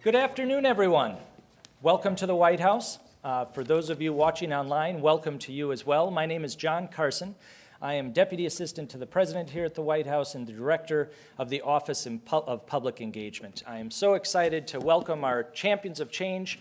Good afternoon, everyone. Welcome to the White House. For those of you watching online, welcome to you as well. My name is John Carson. I am Deputy Assistant to the President here at the White House and the Director of the Office of Public Engagement. I am so excited to welcome our champions of change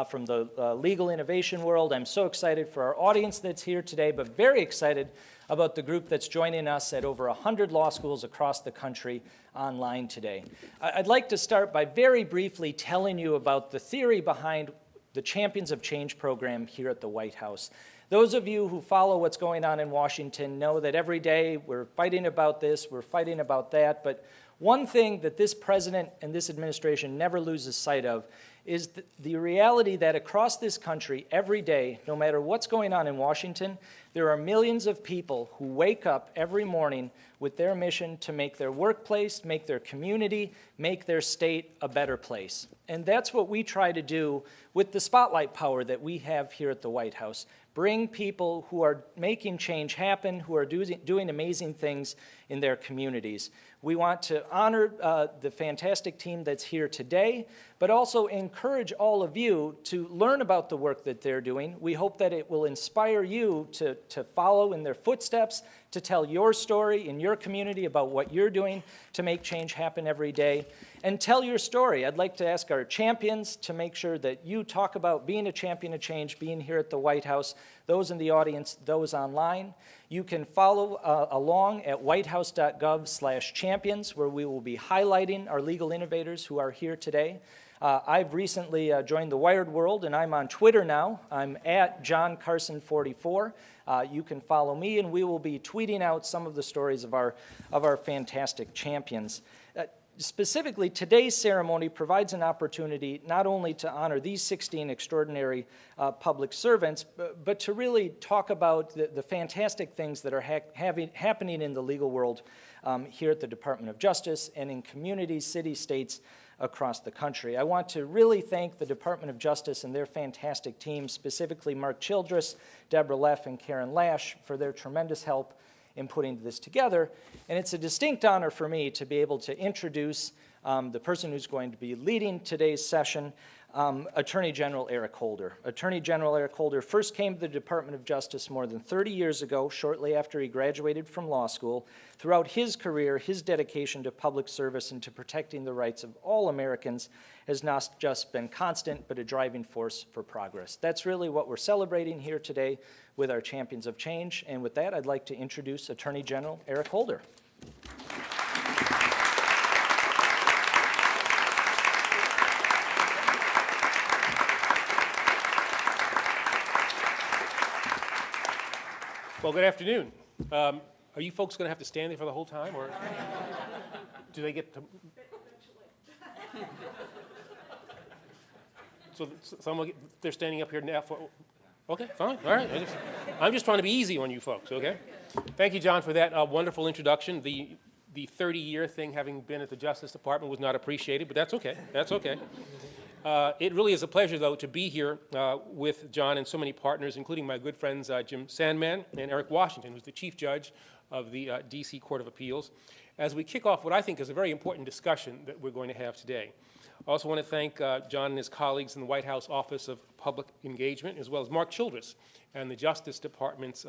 from the legal innovation world. I'm so excited for our audience that's here today, but very excited about the group that's joining us at over 100 law schools across the country online today. I'd like to start by very briefly telling you about the theory behind the Champions of Change program here at the White House. Those of you who follow what's going on in Washington know that every day we're fighting about this, we're fighting about that, but one thing that this president and this administration never loses sight of is the reality that across this country, every day, no matter what's going on in Washington, there are millions of people who wake up every morning with their mission to make their workplace, make their community, make their state a better place. And that's what we try to do with the spotlight power that we have here at the White House. Bring people who are making change happen, who are doing amazing things in their communities. We want to honor the fantastic team that's here today, but also encourage all of you to learn about the work that they're doing. We hope that it will inspire you to follow in their footsteps, to tell your story in your community about what you're doing to make change happen every day. And tell your story. I'd like to ask our champions to make sure that you talk about being a champion of change, being here at the White House, those in the audience, those online. You can follow along at whitehouse.gov/champions, where we will be highlighting our legal innovators who are here today. I've recently joined the Wired world, and I'm on Twitter now. I'm at JohnCarson44. You can follow me, and we will be tweeting out some of the stories of our fantastic champions. Specifically, today's ceremony provides an opportunity not only to honor these 16 extraordinary public servants, but to really talk about the fantastic things that are happening in the legal world here at the Department of Justice and in communities, cities, states across the country. I want to really thank the Department of Justice and their fantastic team, specifically Mark Childress, Deborah Leff, and Karen Lash, for their tremendous help in putting this together. And it's a distinct honor for me to be able to introduce the person who's going to be leading today's session, Attorney General Eric Holder. Attorney General Eric Holder first came to the Department of Justice more than 30 years ago, shortly after he graduated from law school. Throughout his career, his dedication to public service and to protecting the rights of all Americans has not just been constant, but a driving force for progress. That's really what we're celebrating here today with our Champions of Change. And with that, I'd like to introduce Attorney General Eric Holder. Well, good afternoon. Are you folks going to have to stand there for the whole time, or do they get to? So they're standing up here now for. Okay, fine. All right. I'm just trying to be easy on you folks. Okay. Thank you, John, for that wonderful introduction. The 30-year thing, having been at the Justice Department, was not appreciated, but that's okay. That's okay. It really is a pleasure, though, to be here with John and so many partners, including my good friends Jim Sandman and Eric Washington, who's the Chief Judge of the D.C. Court of Appeals, as we kick off what I think is a very important discussion that we're going to have today. I also want to thank John and his colleagues in the White House Office of Public Engagement, as well as Mark Childress and the Justice Department's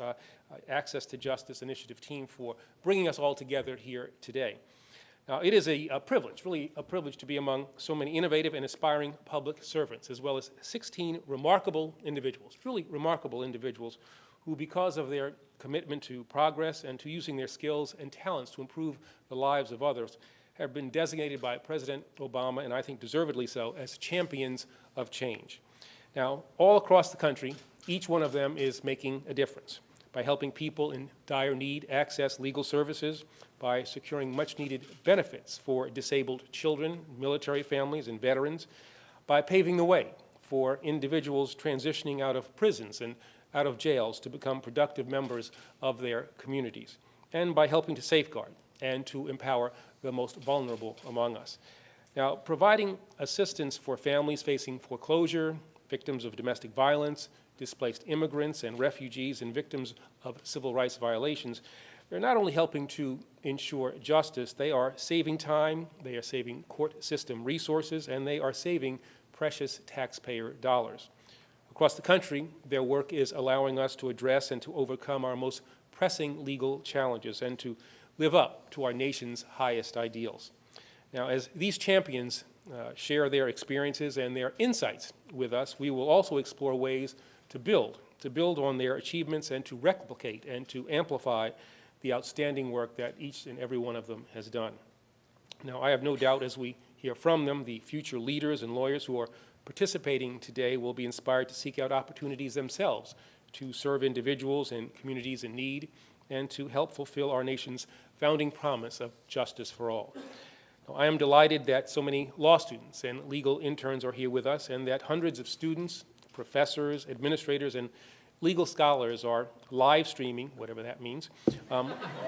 Access to Justice Initiative team for bringing us all together here today. Now, it is a privilege, really a privilege, to be among so many innovative and aspiring public servants, as well as 16 remarkable individuals, truly remarkable individuals, who, because of their commitment to progress and to using their skills and talents to improve the lives of others, have been designated by President Obama, and I think deservedly so, as champions of change. Now, all across the country, each one of them is making a difference by helping people in dire need access legal services, by securing much-needed benefits for disabled children, military families, and veterans, by paving the way for individuals transitioning out of prisons and out of jails to become productive members of their communities, and by helping to safeguard and to empower the most vulnerable among us. Now, providing assistance for families facing foreclosure, victims of domestic violence, displaced immigrants and refugees, and victims of civil rights violations They're not only helping to ensure justice, they are saving time, they are saving court system resources, and they are saving precious taxpayer dollars. Across the country, their work is allowing us to address and to overcome our most pressing legal challenges and to live up to our nation's highest ideals. Now, as these champions share their experiences and their insights with us, we will also explore ways to build on their achievements and to replicate and to amplify the outstanding work that each and every one of them has done. Now, I have no doubt as we hear from them, the future leaders and lawyers who are participating today will be inspired to seek out opportunities themselves to serve individuals and communities in need and to help fulfill our nation's founding promise of justice for all. Now, I am delighted that so many law students and legal interns are here with us and that hundreds of students, professors, administrators, and legal scholars are live streaming, whatever that means,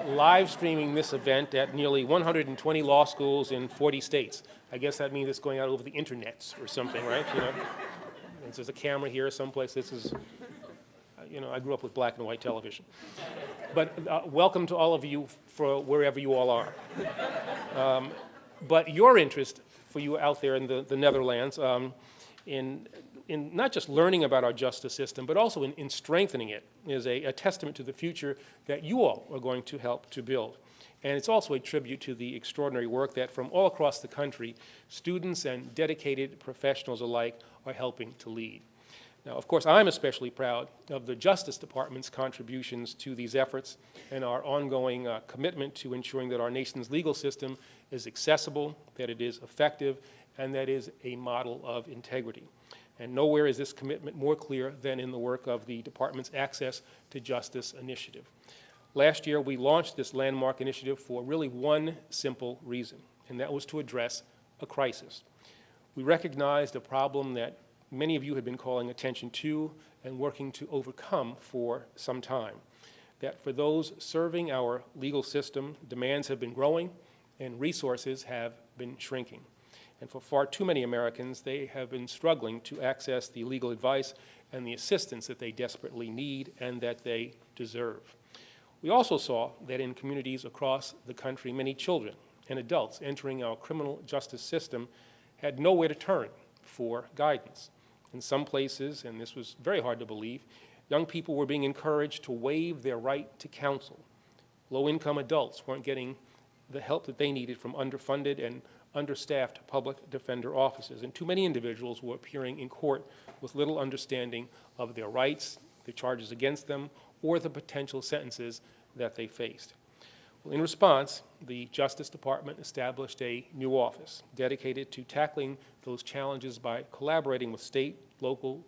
live streaming this event at nearly 120 law schools in 40 states. I guess that means it's going out over the internets or something, right? You know, there's a camera here someplace. This is, you know, I grew up with black and white television. But welcome to all of you for wherever you all are. But your interest for you out there in the Netherlands in not just learning about our justice system, but also in strengthening it is a testament to the future that you all are going to help to build. And it's also a tribute to the extraordinary work that from all across the country, students and dedicated professionals alike are helping to lead. Now, of course, I'm especially proud of the Justice Department's contributions to these efforts and our ongoing commitment to ensuring that our nation's legal system is accessible, that it is effective, and that is a model of integrity. And nowhere is this commitment more clear than in the work of the Department's Access to Justice initiative. Last year, we launched this landmark initiative for really one simple reason, and that was to address a crisis. We recognized a problem that many of you had been calling attention to and working to overcome for some time, that for those serving our legal system, demands have been growing and resources have been shrinking. And for far too many Americans, they have been struggling to access the legal advice and the assistance that they desperately need and that they deserve. We also saw that in communities across the country, many children and adults entering our criminal justice system had nowhere to turn for guidance. In some places, and this was very hard to believe, young people were being encouraged to waive their right to counsel. Low-income adults weren't getting the help that they needed from underfunded and understaffed public defender offices, and too many individuals were appearing in court with little understanding of their rights, the charges against them, or the potential sentences that they faced. Well, in response, the Justice Department established a new office dedicated to tackling those challenges by collaborating with state, local,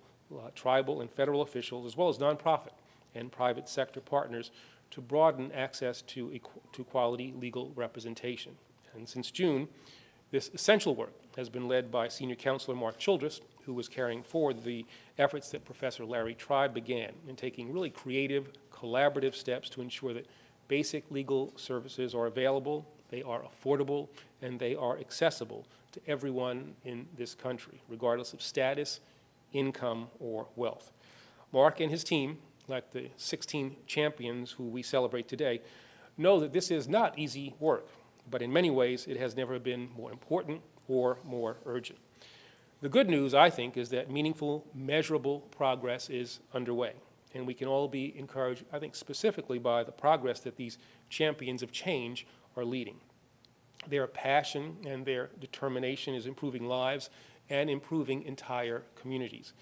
tribal, and federal officials, as well as nonprofit and private sector partners to broaden access to quality legal representation. And since June, this essential work has been led by Senior Counselor Mark Childress, who was carrying forward the efforts that Professor Larry Tribe began in taking really creative, collaborative steps to ensure that basic legal services are available, they are affordable, and they are accessible to everyone in this country, regardless of status, income, or wealth. Mark and his team, like the 16 champions who we celebrate today, know that this is not easy work, but in many ways it has never been more important or more urgent. The good news, I think, is that meaningful, measurable progress is underway, and we can all be encouraged, I think, specifically by the progress that these champions of change are leading. Their passion and their determination is improving lives and improving entire communities,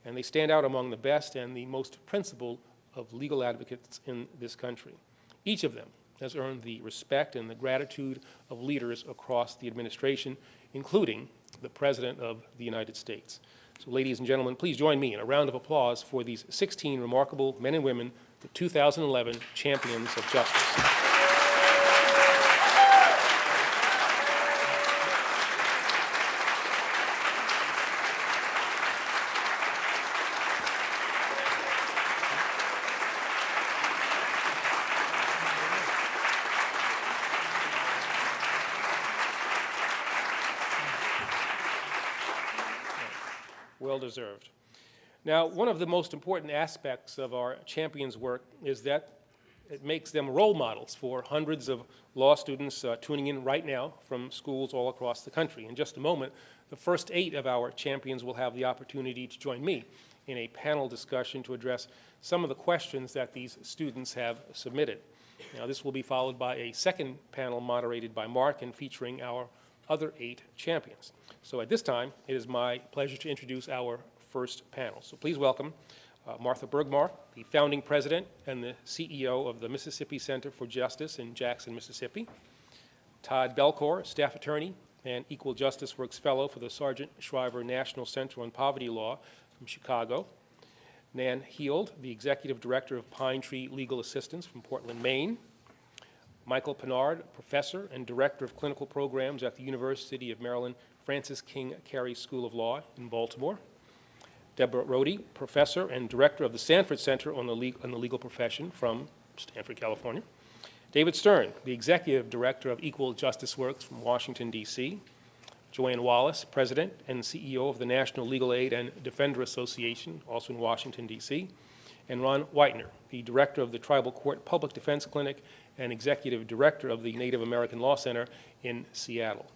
and they stand out among the best and the most principled of legal advocates in this country. Each of them has earned the respect and the gratitude of leaders across the administration, including the President of the United States. So, ladies and gentlemen, please join me in a round of applause for these 16 remarkable men and women, the 2011 Champions of Justice. Well deserved. Now, one of the most important aspects of our champions' work is that It makes them role models for hundreds of law students tuning in right now from schools all across the country. In just a moment, the first 8 of our champions will have the opportunity to join me in a panel discussion to address some of the questions that these students have submitted. Now, this will be followed by a second panel moderated by Mark and featuring our other 8 champions. So at this time, it is my pleasure to introduce our first panel. So please welcome Martha Bergmar, the founding president and the CEO of the Mississippi Center for Justice in Jackson, Mississippi. Todd Belcour, staff attorney and Equal Justice Works fellow for the Sargent Shriver National Center on Poverty Law from Chicago. Nan Heald, the executive director of Pine Tree Legal Assistance from Portland, Maine. Michael Pinard, professor and director of clinical programs at the University of Maryland Francis King Carey School of Law in Baltimore. Deborah Rohde, professor and director of the Sanford Center on the Legal Profession from Stanford, California. David Stern, the executive director of Equal Justice Works from Washington, D.C. Joanne Wallace, president and CEO of the National Legal Aid and Defender Association, also in Washington, D.C. And Ron Whitener, the director of the Tribal Court Public Defense Clinic and executive director of the Native American Law Center in Seattle.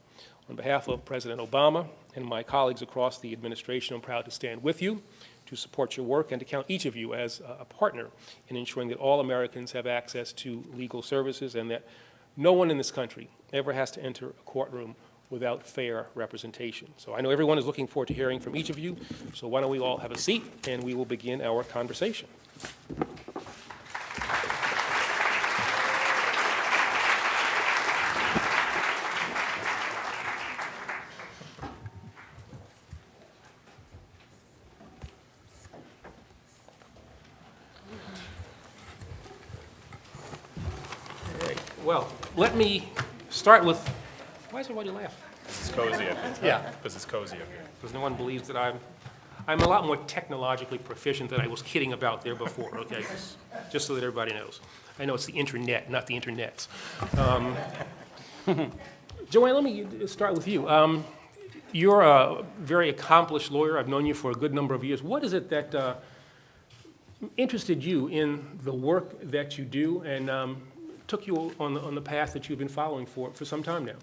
On behalf of President Obama and my colleagues across the administration, I'm proud to stand with you, to support your work, and to count each of you as a partner in ensuring that all Americans have access to legal services and that no one in this country ever has to enter a courtroom without fair representation. So I know everyone is looking forward to hearing from each of you, so why don't we all have a seat and we will begin our conversation. Well, let me start with, why is everybody laughing? It's cozy up here. Yeah. Because it's cozy up here. Because no one believes that I'm a lot more technologically proficient than I was kidding about there before, okay? Just so that everybody knows. I know it's the internet, not the internets. Joanne, let me start with you. You're a very accomplished lawyer. I've known you for a good number of years. What is it that interested you in the work that you do and took you on the path that you've been following for some time now?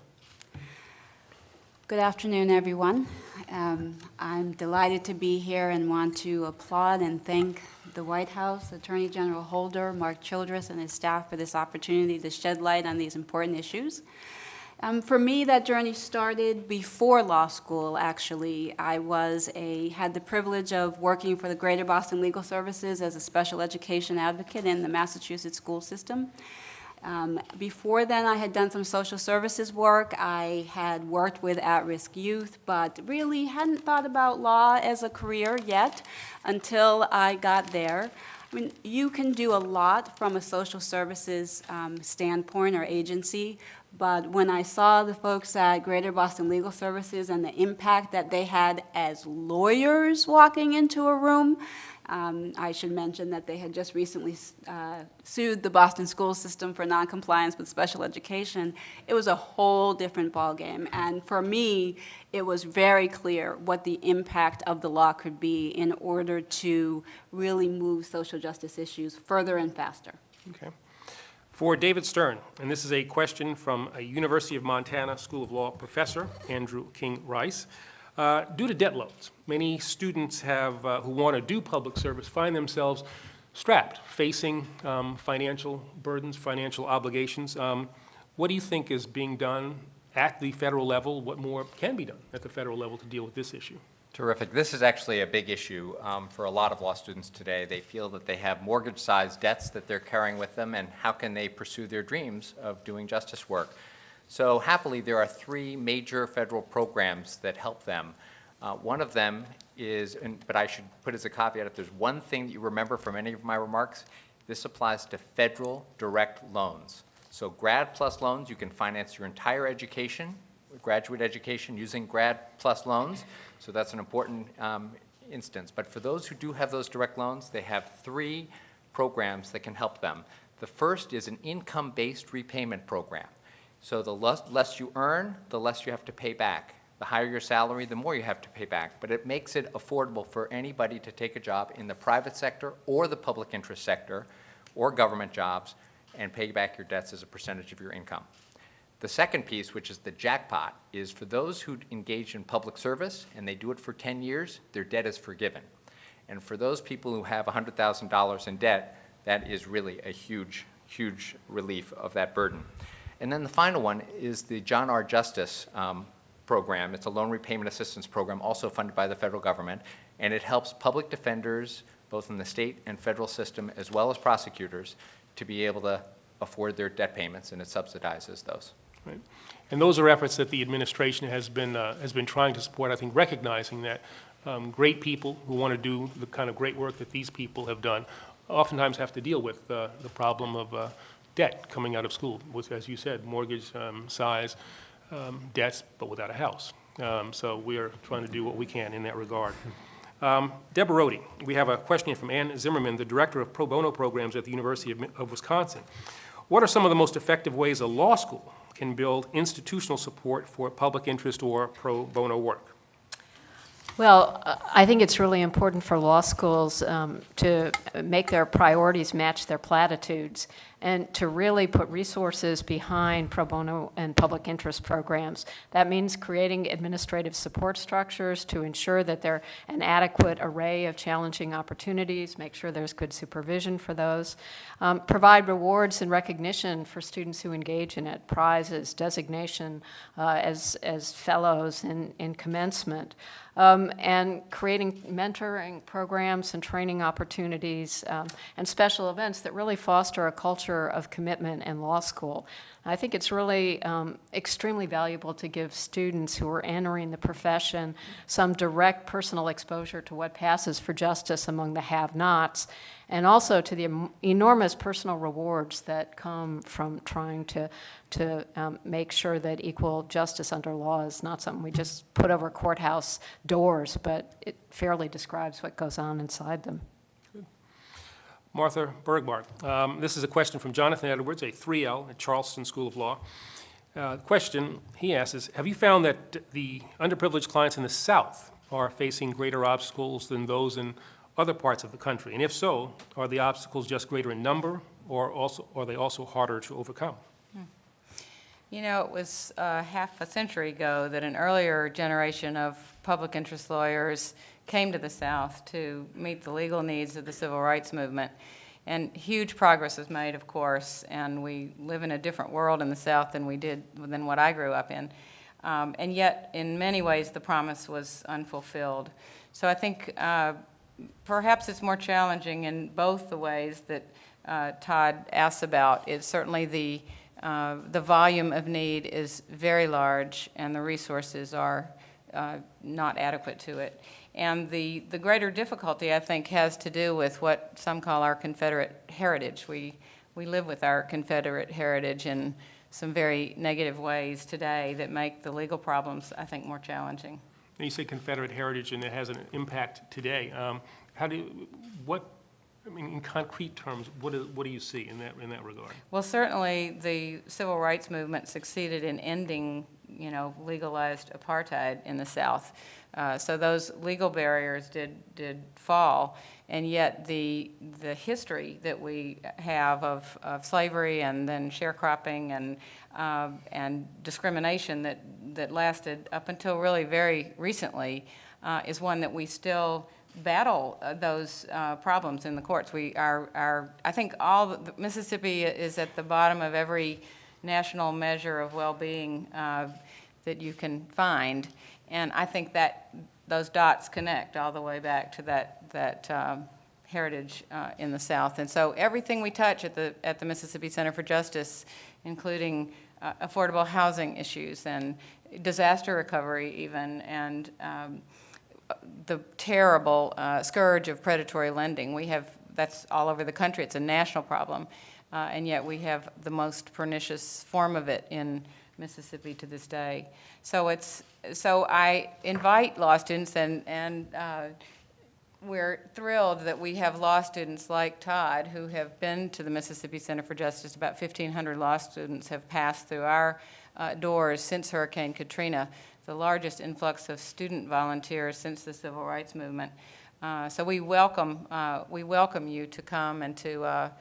Good afternoon, everyone. I'm delighted to be here and want to applaud and thank the White House, Attorney General Holder, Mark Childress, and his staff for this opportunity to shed light on these important issues. For me, that journey started before law school, actually. I had the privilege of working for the Greater Boston Legal Services as a special education advocate in the Massachusetts school system. Before then, I had done some social services work. I had worked with at-risk youth, but really hadn't thought about law as a career yet until I got there. I mean, you can do a lot from a social services standpoint or agency, but when I saw the folks at Greater Boston Legal Services and the impact that they had as lawyers walking into a room, I should mention that they had just recently sued the Boston school system for noncompliance with special education. It was a whole different ballgame. And for me, it was very clear what the impact of the law could be in order to really move social justice issues further and faster. Okay. For David Stern, and this is a question from a University of Montana School of Law professor, Andrew King Rice. Due to debt loads, many students who want to do public service find themselves strapped, facing financial burdens, financial obligations. What do you think is being done at the federal level? What more can be done at the federal level to deal with this issue? Terrific. This is actually a big issue for a lot of law students today. They feel that they have mortgage-sized debts that they're carrying with them, and how can they pursue their dreams of doing justice work? So happily, there are 3 major federal programs that help them. One of them is, but I should put as a caveat, if there's one thing that you remember from any of my remarks, this applies to federal direct loans. So Grad Plus loans, you can finance your entire education, graduate education, using Grad Plus loans. So that's an important instance. But for those who do have those direct loans, they have 3 programs that can help them. The first is an income-based repayment program. So the less you earn, the less you have to pay back. The higher your salary, the more you have to pay back. But it makes it affordable for anybody to take a job in the private sector or the public interest sector or government jobs and pay back your debts as a percentage of your income. The second piece, which is the jackpot, is for those who engage in public service and they do it for 10 years, their debt is forgiven. And for those people who have $100,000 in debt, that is really a huge, huge relief of that burden. And then the final one is the John R. Justice program. It's a loan repayment assistance program also funded by the federal government, and it helps public defenders, both in the state and federal system, as well as prosecutors, to be able to afford their debt payments, and it subsidizes those. Right. And those are efforts that the administration has been trying to support, I think, recognizing that great people who want to do the kind of great work that these people have done oftentimes have to deal with the problem of debt coming out of school, with, as you said, mortgage size debts, but without a house. So we are trying to do what we can in that regard. Deborah Rohde, we have a question here from Ann Zimmerman, the Director of Pro Bono Programs at the University of Wisconsin. What are some of the most effective ways a law school can build institutional support for public interest or pro bono work? Well, I think it's really important for law schools to make their priorities match their platitudes and to really put resources behind pro bono and public interest programs. That means creating administrative support structures to ensure that there are an adequate array of challenging opportunities, make sure there's good supervision for those, provide rewards and recognition for students who engage in it, prizes, designation as fellows in commencement. And creating mentoring programs and training opportunities and special events that really foster a culture of commitment in law school. I think it's really extremely valuable to give students who are entering the profession some direct personal exposure to what passes for justice among the have-nots, and also to the enormous personal rewards that come from trying to make sure that equal justice under law is not something we just put over courthouse doors, but it fairly describes what goes on inside them. Martha Bergmark. This is a question from Jonathan Edwards, a 3L at Charleston School of Law. The question he asks is, have you found that the underprivileged clients in the South are facing greater obstacles than those in other parts of the country? And if so, are the obstacles just greater in number, or are they also harder to overcome? You know, it was half a century ago that an earlier generation of public interest lawyers came to the South to meet the legal needs of the civil rights movement. And huge progress was made, of course, and we live in a different world in the South than what I grew up in. And yet, in many ways, the promise was unfulfilled. So I think perhaps it's more challenging in both the ways that Todd asks about. It's certainly the volume of need is very large, and the resources are not adequate to it. And the greater difficulty, I think, has to do with what some call our Confederate heritage. We live with our Confederate heritage in some very negative ways today that make the legal problems, I think, more challenging. You say Confederate heritage, and it has an impact today. In concrete terms, what do you see in that regard? Well, certainly the civil rights movement succeeded in ending, legalized apartheid in the South. So those legal barriers did fall, and yet the history that we have of slavery and then sharecropping and discrimination that lasted up until really very recently is one that we still battle those problems in the courts. I think Mississippi is at the bottom of every national measure of well-being that you can find, and I think that those dots connect all the way back to that heritage in the South. And so everything we touch at the Mississippi Center for Justice, including affordable housing issues and disaster recovery even, and the terrible scourge of predatory lending. That's all over the country. It's a national problem, and yet we have the most pernicious form of it in Mississippi to this day. So I invite law students, and we're thrilled that we have law students like Todd who have been to the Mississippi Center for Justice. About 1,500 law students have passed through our doors since Hurricane Katrina, the largest influx of student volunteers since the civil rights movement. So we welcome you to come and to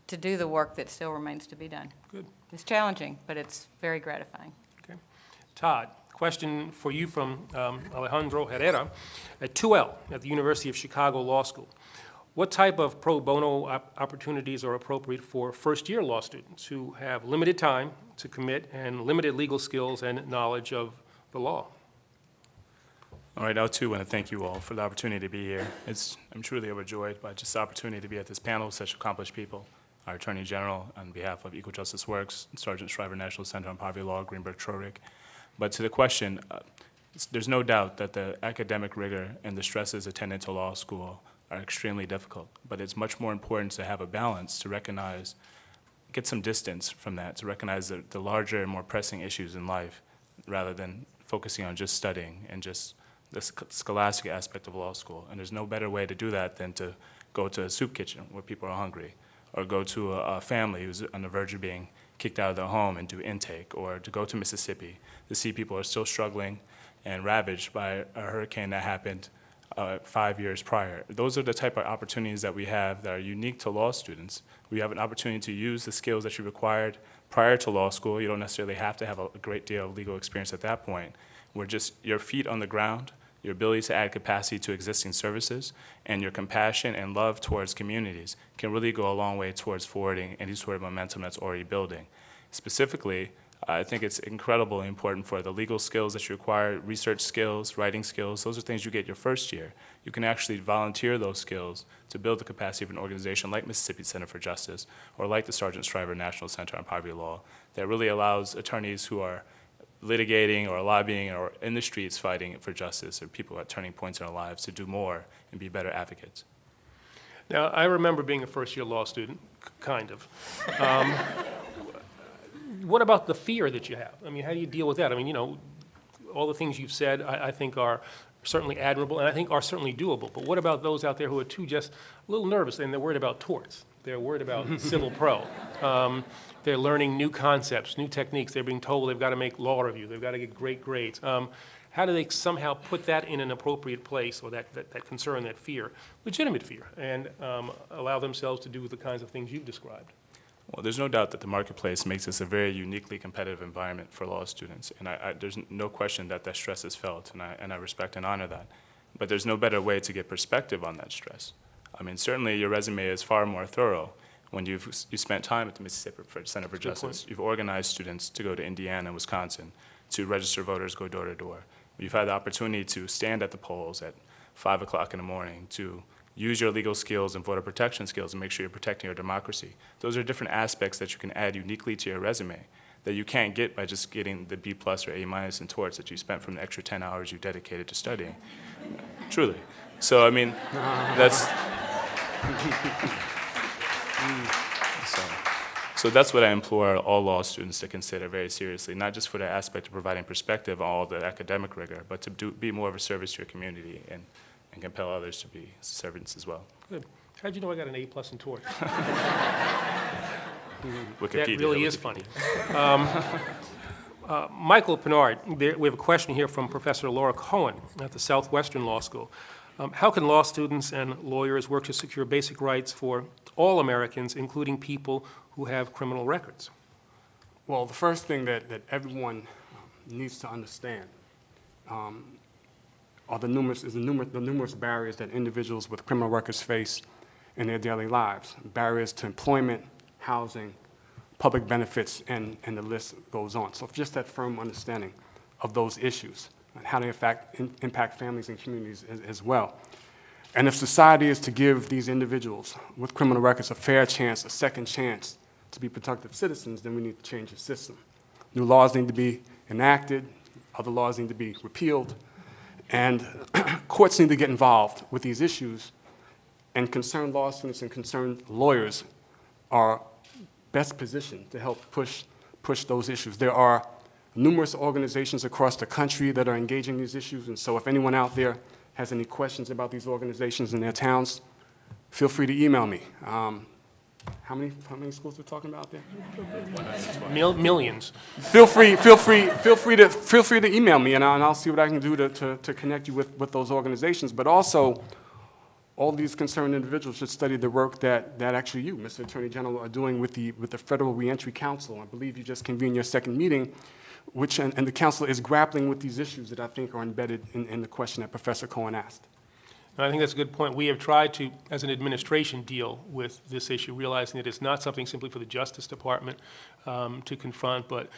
to do the work that still remains to be done. Good. It's challenging, but it's very gratifying. Okay. Todd, question for you from Alejandro Herrera at 2L at the University of Chicago Law School. What type of pro bono opportunities are appropriate for first-year law students who have limited time to commit and limited legal skills and knowledge of the law? All right, I too want to thank you all for the opportunity to be here. I'm truly overjoyed by just the opportunity to be at this panel with such accomplished people. Our Attorney General, on behalf of Equal Justice Works, Sergeant Shriver National Center on Poverty Law, Greenberg Trorick. But to the question, there's no doubt that the academic rigor and the stresses attendant to law school are extremely difficult, but it's much more important to have a balance, to recognize, get some distance from that, to recognize the larger and more pressing issues in life, rather than focusing on just studying and just the scholastic aspect of law school. And there's no better way to do that than to go to a soup kitchen where people are hungry, or go to a family who's on the verge of being kicked out of their home and do intake, or to go to Mississippi to see people who are still struggling and ravaged by a hurricane that happened 5 years prior. Those are the type of opportunities that we have that are unique to law students. We have an opportunity to use the skills that you required prior to law school. You don't necessarily have to have a great deal of legal experience at that point. We're just your feet on the ground, your ability to add capacity to existing services, and your compassion and love towards communities can really go a long way towards forwarding any sort of momentum that's already building. Specifically, I think it's incredibly important for the legal skills that you require, research skills, writing skills. Those are things you get your first year. You can actually volunteer those skills to build the capacity of an organization like Mississippi Center for Justice or like the Sergeant Shriver National Center on Poverty Law that really allows attorneys who are litigating or lobbying or in the streets fighting for justice, or people at turning points in their lives, to do more and be better advocates. Now, I remember being a first-year law student, kind of. What about the fear that you have? I mean, how do you deal with that? I mean, you know, all the things you've said I think are certainly admirable and I think are certainly doable. But what about those out there who are too just a little nervous and they're worried about torts? They're worried about civil pro. They're learning new concepts, new techniques. They're being told they've got to make law review. They've got to get great grades. How do they somehow put that in an appropriate place, or that concern, that fear, legitimate fear, and allow themselves to do the kinds of things you've described? Well, there's no doubt that the marketplace makes this a very uniquely competitive environment for law students, and there's no question that that stress is felt, and I respect and honor that. But there's no better way to get perspective on that stress. I mean, certainly your resume is far more thorough when you spent time at the Mississippi Center for Justice. You've organized students to go to Indiana and Wisconsin, to register voters, go door to door. You've had the opportunity to stand at the polls at 5 o'clock in the morning, to use your legal skills and voter protection skills and make sure you're protecting your democracy. Those are different aspects that you can add uniquely to your resume that you can't get by just getting the B+ or A- in torts that you spent from the extra 10 hours you dedicated to studying. Truly. So, I mean, that's... So that's what I implore all law students to consider very seriously, not just for the aspect of providing perspective on all the academic rigor, but to be more of a service to your community and compel others to be servants as well. Good. How'd you know I got an A+ in tort? Wikipedia, That really Wikipedia. is funny. Michael Pinard, we have a question here from Professor Laura Cohen at the Southwestern Law School. How can law students and lawyers work to secure basic rights for all Americans, including people who have criminal records? Well, the first thing that everyone needs to understand are the numerous barriers that individuals with criminal records face in their daily lives. Barriers to employment, housing, public benefits, and the list goes on. So just that firm understanding of those issues and how they impact families and communities as well. And if society is to give these individuals with criminal records a fair chance, a second chance to be productive citizens, then we need to change the system. New laws need to be enacted, other laws need to be repealed, and courts need to get involved with these issues, and concerned law students and concerned lawyers are best positioned to help push those issues. There are numerous organizations across the country that are engaging these issues, and so if anyone out there has any questions about these organizations in their towns, feel free to email me. How many schools we're talking about there? Millions. Feel free to email me, and I'll see what I can do to connect you with those organizations. But also, all these concerned individuals should study the work that actually you, Mr. Attorney General, are doing with the Federal Reentry Council. I believe you just convened your second meeting, and the council is grappling with these issues that I think are embedded in the question that Professor Cohen asked. I think that's a good point. We have tried to, as an administration, deal with this issue, realizing that it's not something simply for the Justice Department to confront, but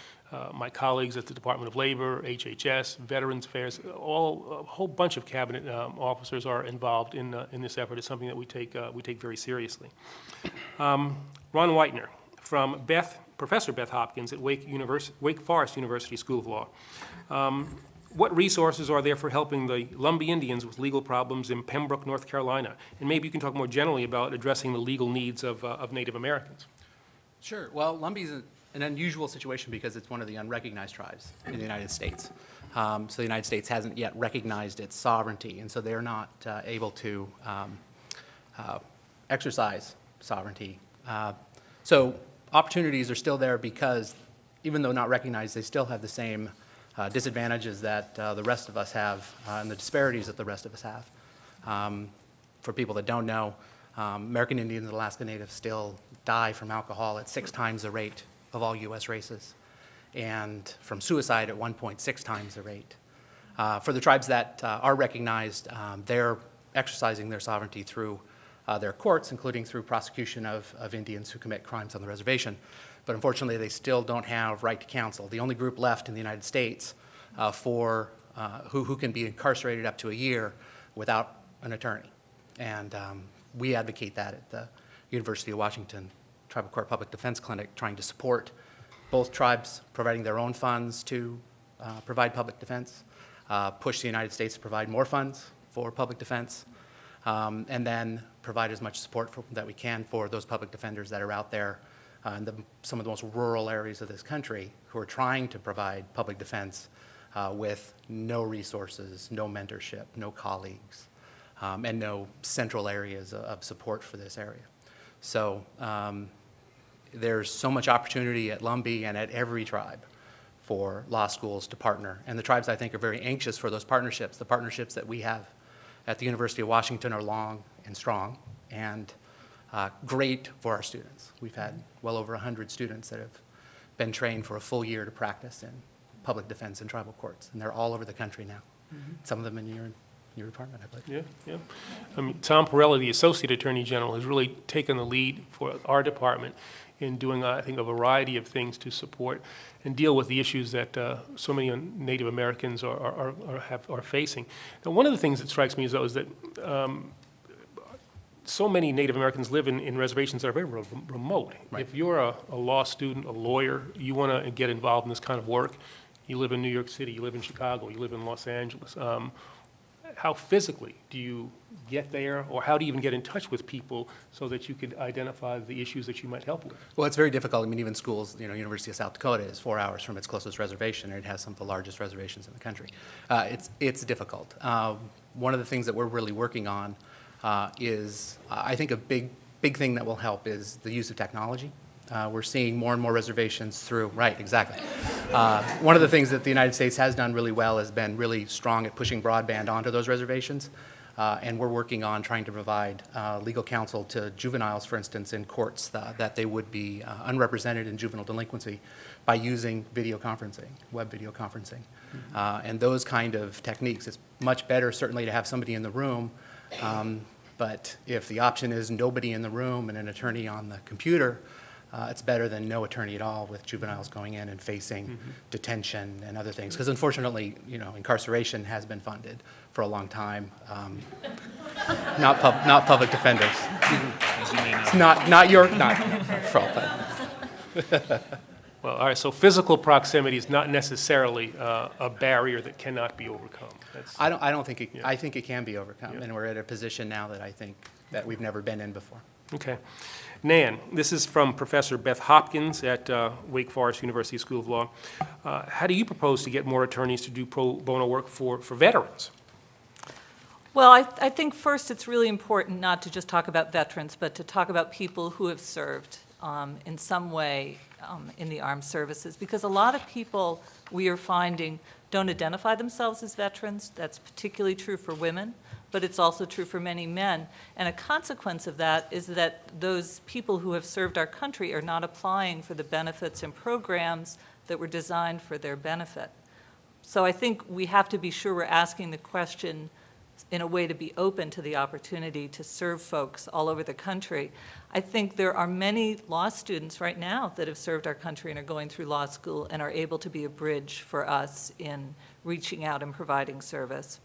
my colleagues at the Department of Labor, HHS, Veterans Affairs, a whole bunch of cabinet officers are involved in this effort. It's something that we take very seriously. Ron Whitener from Professor Beth Hopkins at Wake Forest University School of Law. What resources are there for helping the Lumbee Indians with legal problems in Pembroke, North Carolina? And maybe you can talk more generally about addressing the legal needs of Native Americans. Sure. Well, Lumbee is an unusual situation because it's one of the unrecognized tribes in the United States. So the United States hasn't yet recognized its sovereignty, and so they're not able to exercise sovereignty. So opportunities are still there because even though not recognized, they still have the same disadvantages that the rest of us have and the disparities that the rest of us have. For people that don't know, American Indians and Alaska Natives still die from alcohol at 6 times the rate of all U.S. races, and from suicide at 1.6 times the rate. For the tribes that are recognized, they're exercising their sovereignty through their courts, including through prosecution of Indians who commit crimes on the reservation. But unfortunately, they still don't have right to counsel. The only group left in the United States who can be incarcerated up to a year without an attorney. And we advocate that at the University of Washington Tribal Court Public Defense Clinic, trying to support both tribes providing their own funds to provide public defense, push the United States to provide more funds for public defense, and then provide as much support that we can for those public defenders that are out there in some of the most rural areas of this country who are trying to provide public defense with no resources, no mentorship, no colleagues, and no central areas of support for this area. So there's so much opportunity at Lumbee and at every tribe for law schools to partner. And the tribes, I think, are very anxious for those partnerships. The partnerships that we have at the University of Washington are long and strong and great for our students. We've had well over 100 students that have been trained for a full year to practice in public defense and tribal courts, and they're all over the country now. Some of them in your department, I believe. Yeah. I mean, Tom Perrella, the Associate Attorney General, has really taken the lead for our department in doing, I think, a variety of things to support and deal with the issues that so many Native Americans are facing. Now, one of the things that strikes me is, though, is that so many Native Americans live in reservations that are very remote. Right. If you're a law student, a lawyer, you want to get involved in this kind of work, you live in New York City, you live in Chicago, you live in Los Angeles. How physically do you get there, or how do you even get in touch with people so that you could identify the issues that you might help with? Well, it's very difficult. I mean, even schools, University of South Dakota is 4 hours from its closest reservation, and it has some of the largest reservations in the country. It's difficult. One of the things that we're really working on is, I think a big thing that will help is the use of technology. We're seeing more and more reservations through, right, exactly. One of the things that the United States has done really well has been really strong at pushing broadband onto those reservations. And we're working on trying to provide legal counsel to juveniles, for instance, in courts that they would be unrepresented in juvenile delinquency by using video conferencing, web video conferencing. And those kind of techniques. It's much better, certainly, to have somebody in the room. But if the option is nobody in the room and an attorney on the computer, it's better than no attorney at all, with juveniles going in and facing detention and other things. Because unfortunately, incarceration has been funded for a long time. Not public defenders. It's not for all time. Well, all right, so physical proximity is not necessarily a barrier that cannot be overcome. I don't think it, yeah. I think it can be overcome, and we're at a position now that I think that we've never been in before. Okay. Nan, this is from Professor Beth Hopkins at Wake Forest University School of Law. How do you propose to get more attorneys to do pro bono work for veterans? Well, I think first it's really important not to just talk about veterans, but to talk about people who have served in some way in the armed services, because a lot of people we are finding don't identify themselves as veterans. That's particularly true for women, but it's also true for many men. And a consequence of that is that those people who have served our country are not applying for the benefits and programs that were designed for their benefit. So I think we have to be sure we're asking the question in a way to be open to the opportunity to serve folks all over the country. I think there are many law students right now that have served our country and are going through law school and are able to be a bridge for us in reaching out and providing service.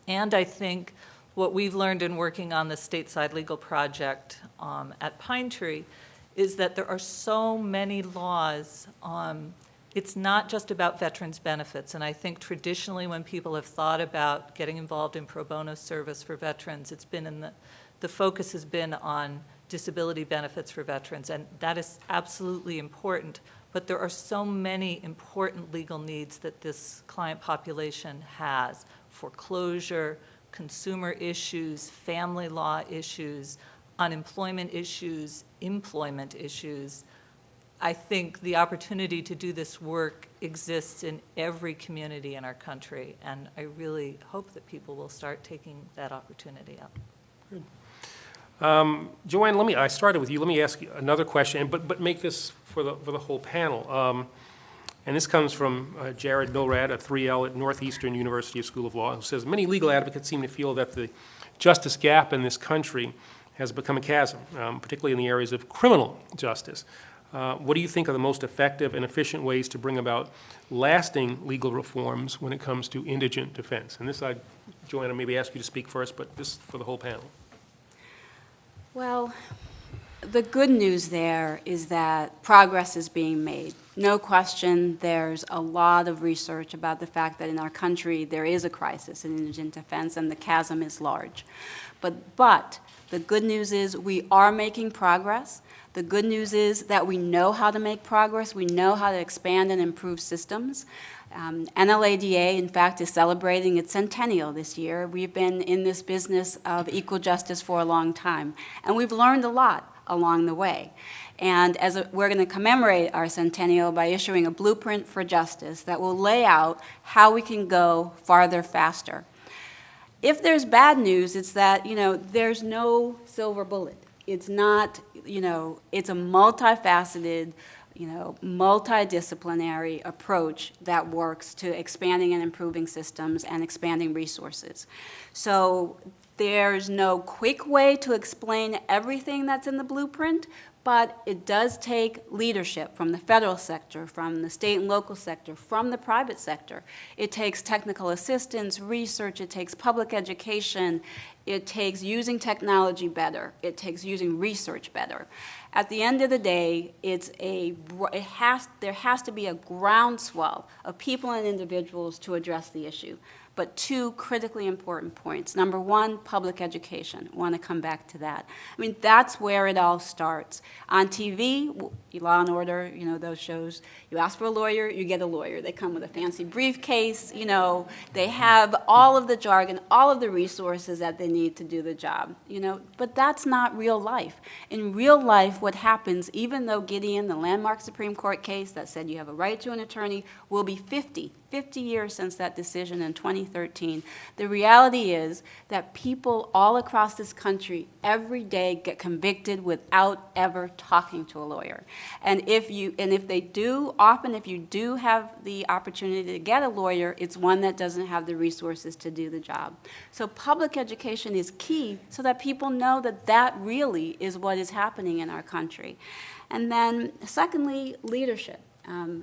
And I think what we've learned in working on the stateside legal project at Pine Tree is that there are so many laws. It's not just about veterans' benefits, and I think traditionally when people have thought about getting involved in pro bono service for veterans, it's been the focus has been on disability benefits for veterans, and that is absolutely important, but there are so many important legal needs that this client population has: foreclosure, consumer issues, family law issues, unemployment issues, employment issues. I think the opportunity to do this work exists in every community in our country, and I really hope that people will start taking that opportunity up. Good. Joanne, I started with you. Let me ask you another question, but make this for the whole panel. And this comes from Jared Milrad, a 3L at Northeastern University School of Law, who says, many legal advocates seem to feel that the justice gap in this country has become a chasm, particularly in the areas of criminal justice. What do you think are the most effective and efficient ways to bring about lasting legal reforms when it comes to indigent defense? And this, Joanna, maybe ask you to speak first, but this for the whole panel. Well, the good news there is that progress is being made. No question, there's a lot of research about the fact that in our country there is a crisis in indigent defense and the chasm is large. But the good news is we are making progress. The good news is that we know how to make progress. We know how to expand and improve systems. NLADA, in fact, is celebrating its centennial this year. We've been in this business of equal justice for a long time, and we've learned a lot along the way. And we're going to commemorate our centennial by issuing a blueprint for justice that will lay out how we can go farther faster. If there's bad news, it's that, there's no silver bullet. It's not, it's a multifaceted, multidisciplinary approach that works to expanding and improving systems and expanding resources. So there's no quick way to explain everything that's in the blueprint, but it does take leadership from the federal sector, from the state and local sector, from the private sector. It takes technical assistance, research, it takes public education, it takes using technology better, it takes using research better. At the end of the day, there has to be a groundswell of people and individuals to address the issue. But two critically important points. Number one, public education. I want to come back to that. I mean, that's where it all starts. On TV, Law and Order, those shows, you ask for a lawyer, you get a lawyer. They come with a fancy briefcase, they have all of the jargon, all of the resources that they need to do the job, But that's not real life. In real life, what happens, even though Gideon, the landmark Supreme Court case that said you have a right to an attorney, will be 50 years since that decision in 2013, the reality is that people all across this country every day get convicted without ever talking to a lawyer. And if you do have the opportunity to get a lawyer, it's one that doesn't have the resources to do the job. So public education is key so that people know that that really is what is happening in our country. And then secondly, leadership.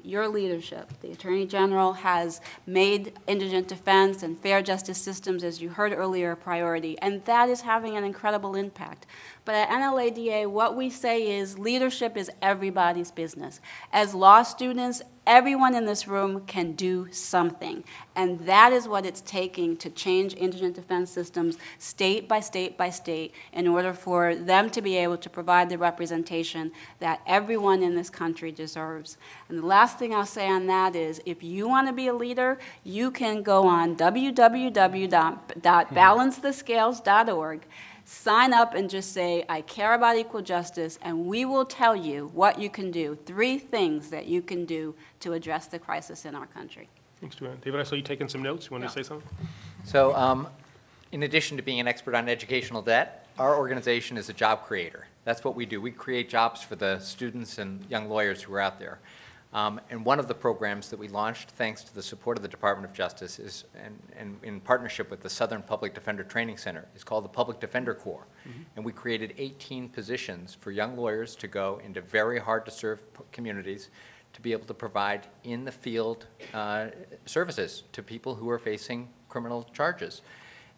Your leadership. The Attorney General has made indigent defense and fair justice systems, as you heard earlier, a priority, and that is having an incredible impact. But at NLADA, what we say is leadership is everybody's business. As law students, everyone in this room can do something, and that is what it's taking to change indigent defense systems state by state by state in order for them to be able to provide the representation that everyone in this country deserves. And the last thing I'll say on that is if you want to be a leader, you can go on www.balancethescales.org, sign up and just say, I care about equal justice, and we will tell you what you can do, 3 things that you can do to address the crisis in our country. Thanks, Joanne. David, I saw you taking some notes. You want to say something? So in addition to being an expert on educational debt, our organization is a job creator. That's what we do. We create jobs for the students and young lawyers who are out there. And one of the programs that we launched, thanks to the support of the Department of Justice, is, and in partnership with the Southern Public Defender Training Center, is called the Public Defender Corps. And we created 18 positions for young lawyers to go into very hard-to-serve communities to be able to provide in-the-field services to people who are facing criminal charges.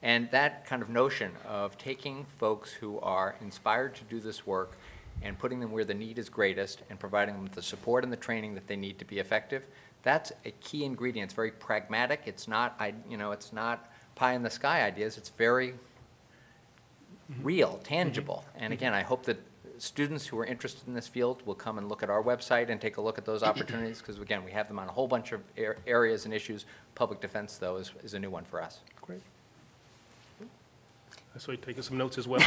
And that kind of notion of taking folks who are inspired to do this work and putting them where the need is greatest and providing them the support and the training that they need to be effective, that's a key ingredient. It's very pragmatic. It's not, it's not pie-in-the-sky ideas. It's very real, tangible. And again, I hope that students who are interested in this field will come and look at our website and take a look at those opportunities, because again, we have them on a whole bunch of areas and issues. Public defense, though, is a new one for us. Great. I saw you taking some notes as well.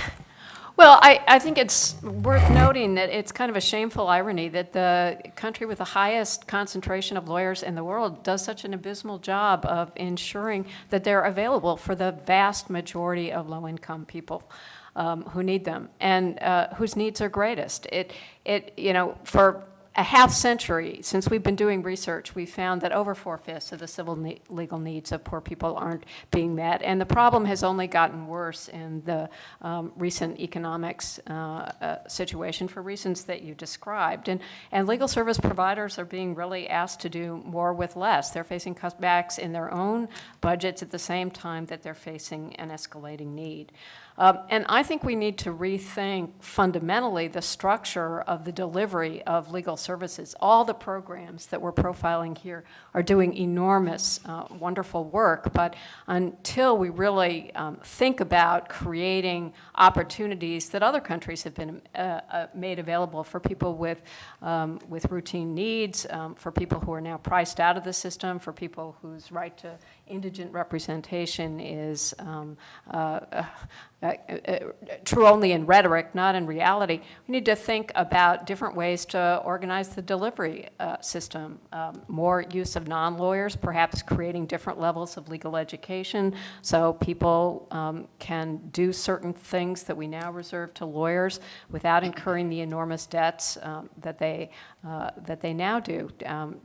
Well, I think it's worth noting that it's kind of a shameful irony that the country with the highest concentration of lawyers in the world does such an abysmal job of ensuring that they're available for the vast majority of low-income people who need them and whose needs are greatest. For a half century, since we've been doing research, we found that over 4/5 of the civil legal needs of poor people aren't being met, and the problem has only gotten worse in the recent economics situation for reasons that you described. And legal service providers are being really asked to do more with less. They're facing cutbacks in their own budgets at the same time that they're facing an escalating need. And I think we need to rethink fundamentally the structure of the delivery of legal services. All the programs that we're profiling here are doing enormous, wonderful work, but until we really think about creating opportunities that other countries have been made available for people with routine needs, for people who are now priced out of the system, for people whose right to indigent representation is true only in rhetoric, not in reality. We need to think about different ways to organize the delivery system. More use of non-lawyers, perhaps creating different levels of legal education so people can do certain things that we now reserve to lawyers without incurring the enormous debts that they now do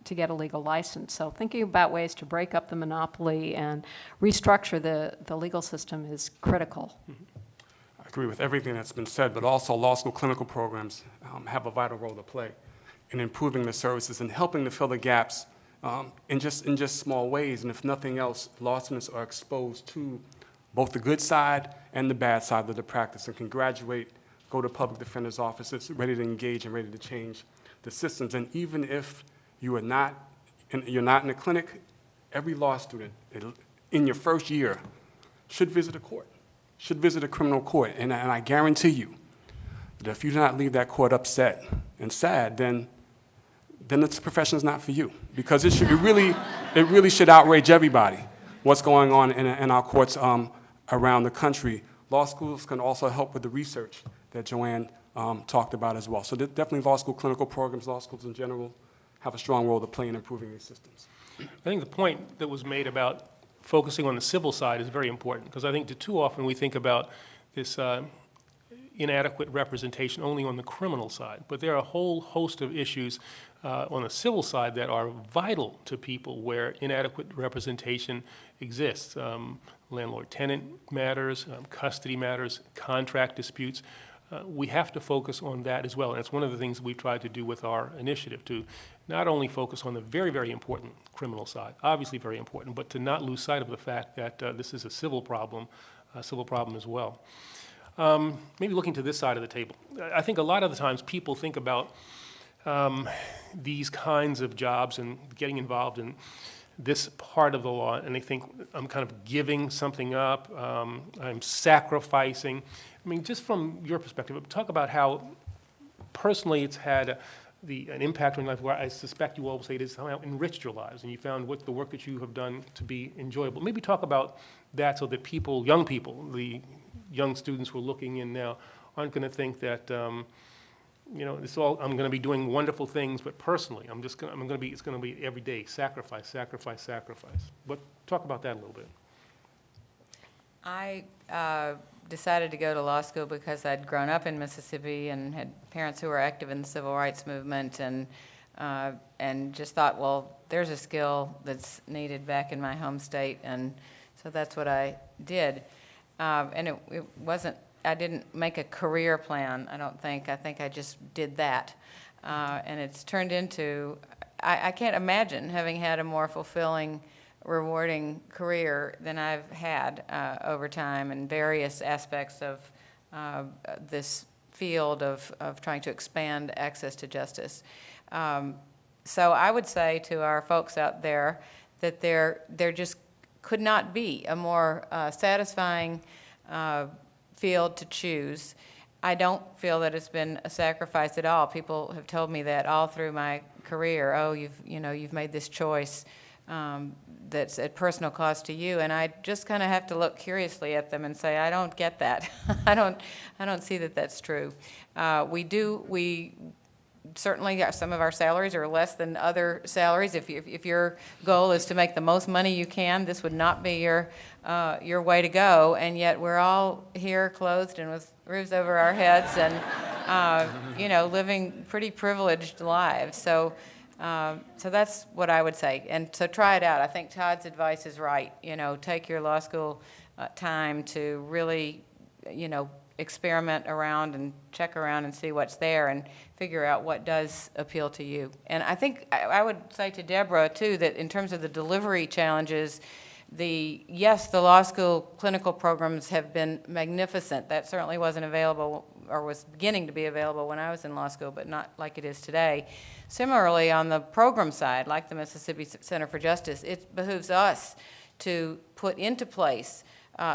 to get a legal license. So thinking about ways to break up the monopoly and restructure the legal system is critical. I agree with everything that's been said, but also law school clinical programs have a vital role to play in improving the services and helping to fill the gaps in just small ways. And if nothing else, law students are exposed to both the good side and the bad side of the practice and can graduate, go to public defender's offices, ready to engage and ready to change the systems. And even if you're not in a clinic, every law student in your first year should visit a court, should visit a criminal court. And I guarantee you that if you do not leave that court upset and sad, then this profession is not for you. Because it really should outrage everybody what's going on in our courts around the country. Law schools can also help with the research that Joanne talked about as well. So definitely law school clinical programs, law schools in general, have a strong role to play in improving these systems. I think the point that was made about focusing on the civil side is very important, because I think that too often we think about this inadequate representation only on the criminal side. But there are a whole host of issues on the civil side that are vital to people where inadequate representation exists. Landlord-tenant matters, custody matters, contract disputes. We have to focus on that as well. And it's one of the things we've tried to do with our initiative, to not only focus on the very, very important criminal side, obviously very important, but to not lose sight of the fact that this is a civil problem as well. Maybe looking to this side of the table. I think a lot of the times people think about these kinds of jobs and getting involved in this part of the law, and they think I'm kind of giving something up, I'm sacrificing. I mean, just from your perspective, talk about how personally it's had an impact on your life, where I suspect you all will say it has somehow enriched your lives, and you found what the work that you have done to be enjoyable. Maybe talk about that so that people, the young students who are looking in now, aren't going to think that it's all, I'm going to be doing wonderful things, but personally, it's going to be every day sacrifice, sacrifice, sacrifice. But talk about that a little bit. I decided to go to law school because I'd grown up in Mississippi and had parents who were active in the civil rights movement, and just thought, well, there's a skill that's needed back in my home state, and so that's what I did. And it wasn't, I didn't make a career plan, I don't think. I think I just did that. And it's turned into, I can't imagine having had a more fulfilling, rewarding career than I've had over time in various aspects of this field of trying to expand access to justice. So I would say to our folks out there that there just could not be a more satisfying field to choose. I don't feel that it's been a sacrifice at all. People have told me that all through my career. Oh, you've made this choice that's at personal cost to you, and I just kind of have to look curiously at them and say, I don't get that. I don't see that that's true. We certainly some of our salaries are less than other salaries. If your goal is to make the most money you can, this would not be your way to go. And yet we're all here clothed and with roofs over our heads and living pretty privileged lives. So that's what I would say. And so try it out. I think Todd's advice is right. Take your law school time to really, experiment around and check around and see what's there and figure out what does appeal to you. And I think I would say to Deborah, too, that in terms of the delivery challenges, yes, the law school clinical programs have been magnificent. That certainly wasn't available or was beginning to be available when I was in law school, but not like it is today. Similarly, on the program side, like the Mississippi Center for Justice, it behooves us to put into place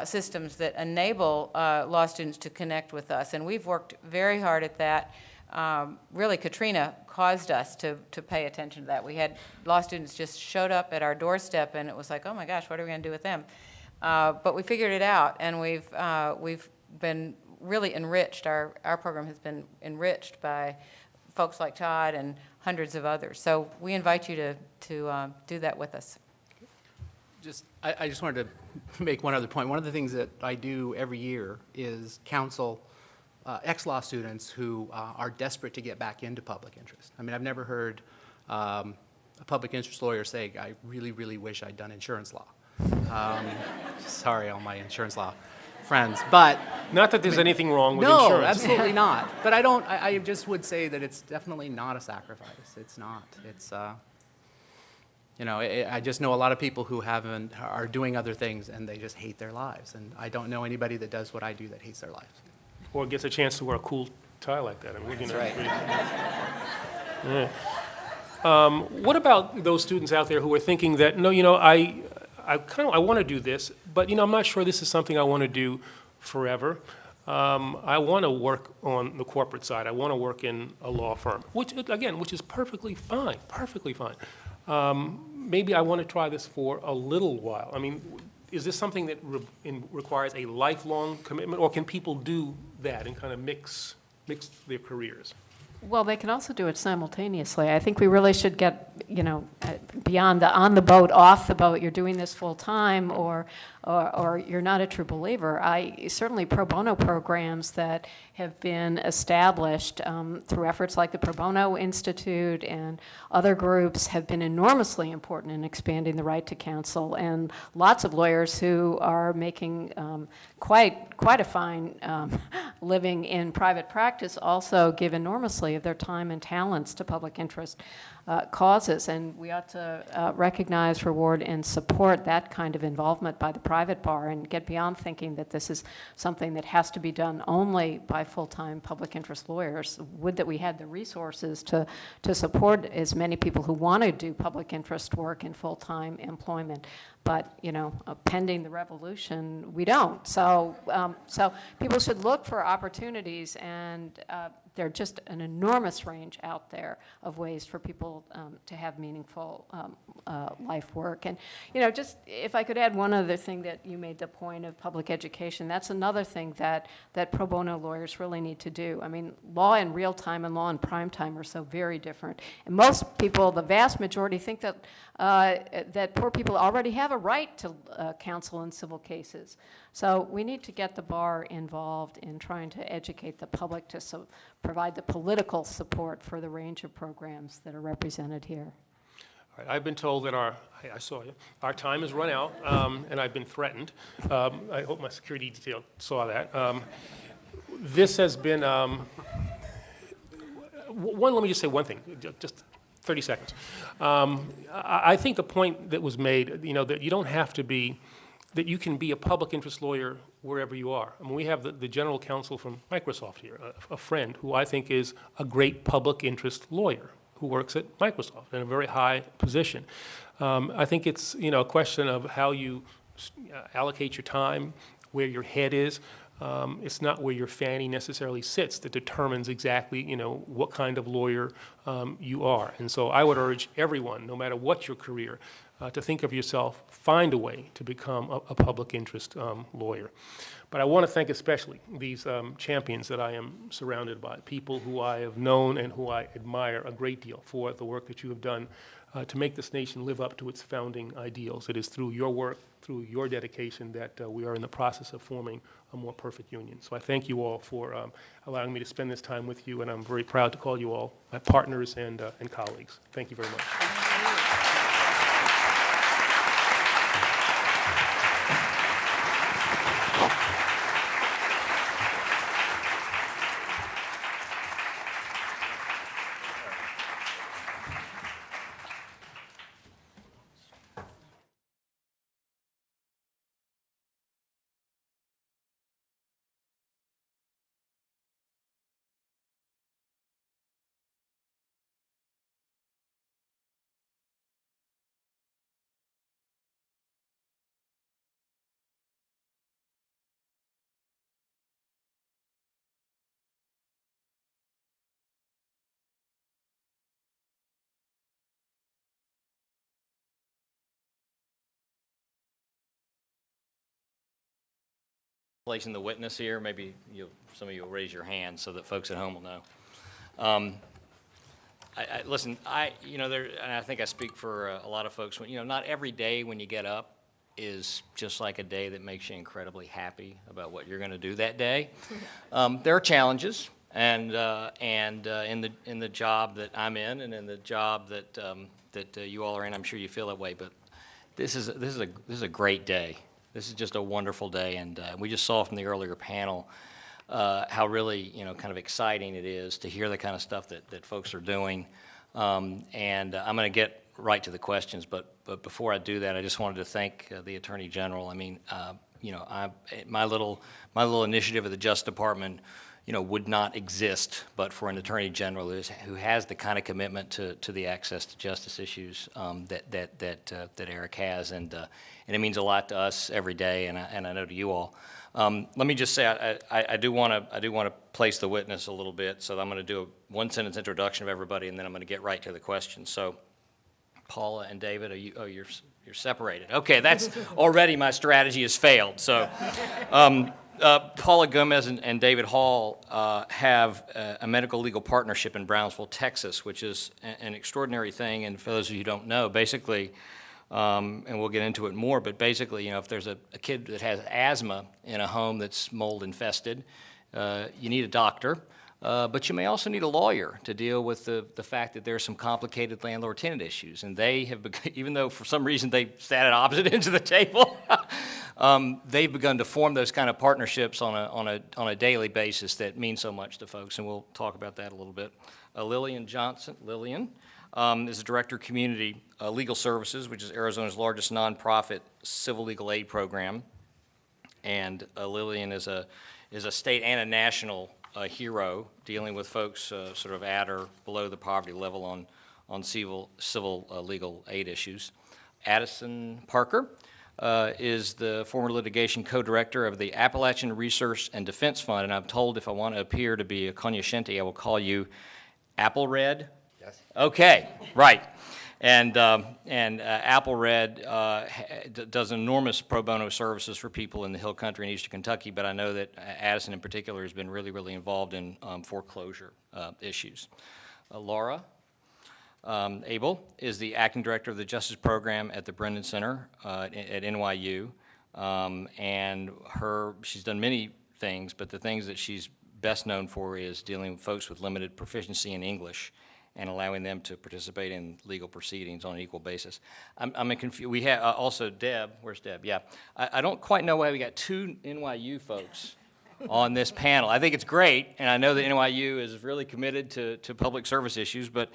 systems that enable law students to connect with us. And we've worked very hard at that. Really, Katrina caused us to pay attention to that. We had law students just showed up at our doorstep, and it was like, oh my gosh, what are we going to do with them? But we figured it out, and we've been really enriched. Our program has been enriched by folks like Todd and hundreds of others. So we invite you to do that with us. I just wanted to make one other point. One of the things that I do every year is counsel ex-law students who are desperate to get back into public interest. I mean, I've never heard a public interest lawyer say, I really, really wish I'd done insurance law. Sorry, all my insurance law friends, but... Not that there's anything wrong with insurance. No, absolutely not. But I just would say that it's definitely not a sacrifice. It's not. It's, I just know a lot of people who are doing other things and they just hate their lives. And I don't know anybody that does what I do that hates their lives. Or gets a chance to wear a cool tie like that. That's right. Yeah. What about those students out there who are thinking that, no, I want to do this, but I'm not sure this is something I want to do forever. I want to work on the corporate side. I want to work in a law firm, which is perfectly fine, perfectly fine. Maybe I want to try this for a little while. I mean, is this something that requires a lifelong commitment, or can people do that and kind of mix their careers? Well, they can also do it simultaneously. I think we really should get, beyond the on the boat, off the boat, you're doing this full time, or you're not a true believer. Certainly pro bono programs that have been established through efforts like the Pro Bono Institute and other groups have been enormously important in expanding the right to counsel, and lots of lawyers who are making quite a fine living in private practice also give enormously of their time and talents to public interest causes, and we ought to recognize, reward, and support that kind of involvement by the private bar and get beyond thinking that this is something that has to be done only by full-time public interest lawyers. Would that we had the resources to support as many people who want to do public interest work in full-time employment. But, pending the revolution, we don't. So people should look for opportunities, and there are just an enormous range out there of ways for people to have meaningful life work. And, just if I could add one other thing, that you made the point of public education, that's another thing that pro bono lawyers really need to do. I mean, law in real time and law in prime time are so very different. And most people, the vast majority, think that poor people already have a right to counsel in civil cases. So we need to get the bar involved in trying to educate the public to provide the political support for the range of programs that are represented here. All right, I've been told that I saw you, our time has run out, and I've been threatened. I hope my security detail saw that. This has been, let me just say one thing, just 30 seconds. I think the point that was made, that you don't have to be, that you can be a public interest lawyer wherever you are. I mean, we have the general counsel from Microsoft here, a friend who I think is a great public interest lawyer who works at Microsoft in a very high position. I think it's, a question of how you allocate your time, where your head is. It's not where your fanny necessarily sits that determines exactly, what kind of lawyer you are. And so I would urge everyone, no matter what your career, to think of yourself, find a way to become a public interest lawyer. But I want to thank especially these champions that I am surrounded by, people who I have known and who I admire a great deal for the work that you have done to make this nation live up to its founding ideals. It is through your work, through your dedication, that we are in the process of forming a more perfect union. So I thank you all for allowing me to spend this time with you, and I'm very proud to call you all my partners and colleagues. Thank you very much. Placing the witness here, maybe some of you will raise your hand so that folks at home will know. Listen, and I think I speak for a lot of folks. Not every day when you get up is just like a day that makes you incredibly happy about what you're going to do that day. There are challenges, and in the job that I'm in, and in the job that you all are in, I'm sure you feel that way. But this is a great day. This is just a wonderful day, and we just saw from the earlier panel how really, kind of exciting it is to hear the kind of stuff that folks are doing. And I'm going to get right to the questions, but before I do that, I just wanted to thank the Attorney General. I mean, my little initiative of the Justice Department, would not exist but for an Attorney General who has the kind of commitment to the access to justice issues that Eric has, and it means a lot to us every day, and I know to you all. Let me just say I do want to place the witness a little bit, so I'm going to do a one-sentence introduction of everybody, and then I'm going to get right to the questions. So, Paula and David, you're separated. Okay, that's already my strategy has failed. So. Paula Gomez and David Hall have a medical legal partnership in Brownsville, Texas, which is an extraordinary thing. And for those of you who don't know, basically, and we'll get into it more, but basically, if there's a kid that has asthma in a home that's mold infested, you need a doctor. But you may also need a lawyer to deal with the fact that there are some complicated landlord-tenant issues. And they have, even though for some reason they sat at opposite ends of the table, they've begun to form those kind of partnerships on a daily basis that mean so much to folks. And we'll talk about that a little bit. Lillian Johnson, is the Director of Community Legal Services, which is Arizona's largest nonprofit civil legal aid program. And Lillian is a state and a national hero dealing with folks sort of at or below the poverty level on civil legal aid issues. Addison Parker is the former litigation co-director of the Appalachian Research and Defense Fund, and I'm told if I want to appear to be a cognoscente, I will call you Apple Red. Yes. Okay, right. And Apple Red does enormous pro bono services for people in the Hill Country and Eastern Kentucky, but I know that Addison in particular has been really, really involved in foreclosure issues. Laura Abel is the acting director of the Justice Program at the Brennan Center at NYU. And she's done many things, but the things that she's best known for is dealing with folks with limited proficiency in English and allowing them to participate in legal proceedings on an equal basis. I'm confused. We have also Deb. Where's Deb? Yeah. I don't quite know why we got two NYU folks on this panel. I think it's great, and I know that NYU is really committed to public service issues, but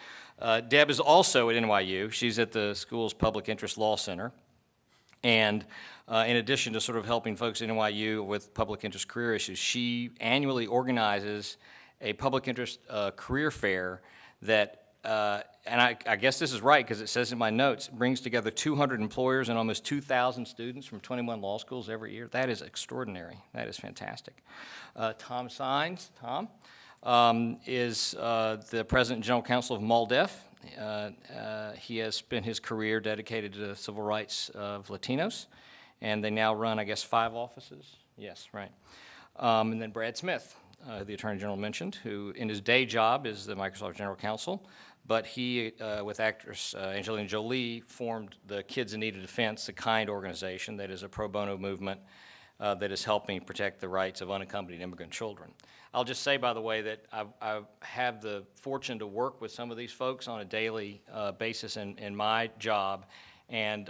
Deb is also at NYU. She's at the school's Public Interest Law Center. And in addition to sort of helping folks at NYU with public interest career issues, she annually organizes a public interest career fair that, and I guess this is right because it says in my notes, brings together 200 employers and almost 2,000 students from 21 law schools every year. That is extraordinary. That is fantastic. Tom Sines, Tom, is the President and General Counsel of MALDEF. He has spent his career dedicated to the civil rights of Latinos, and they now run, I guess, 5 offices. Yes, right. And then Brad Smith, the Attorney General mentioned, who in his day job is the Microsoft General Counsel, but he, with actress Angelina Jolie, formed the Kids in Need of Defense, the KIND organization that is a pro bono movement that is helping protect the rights of unaccompanied immigrant children. I'll just say, by the way, that I have the fortune to work with some of these folks on a daily basis in my job, and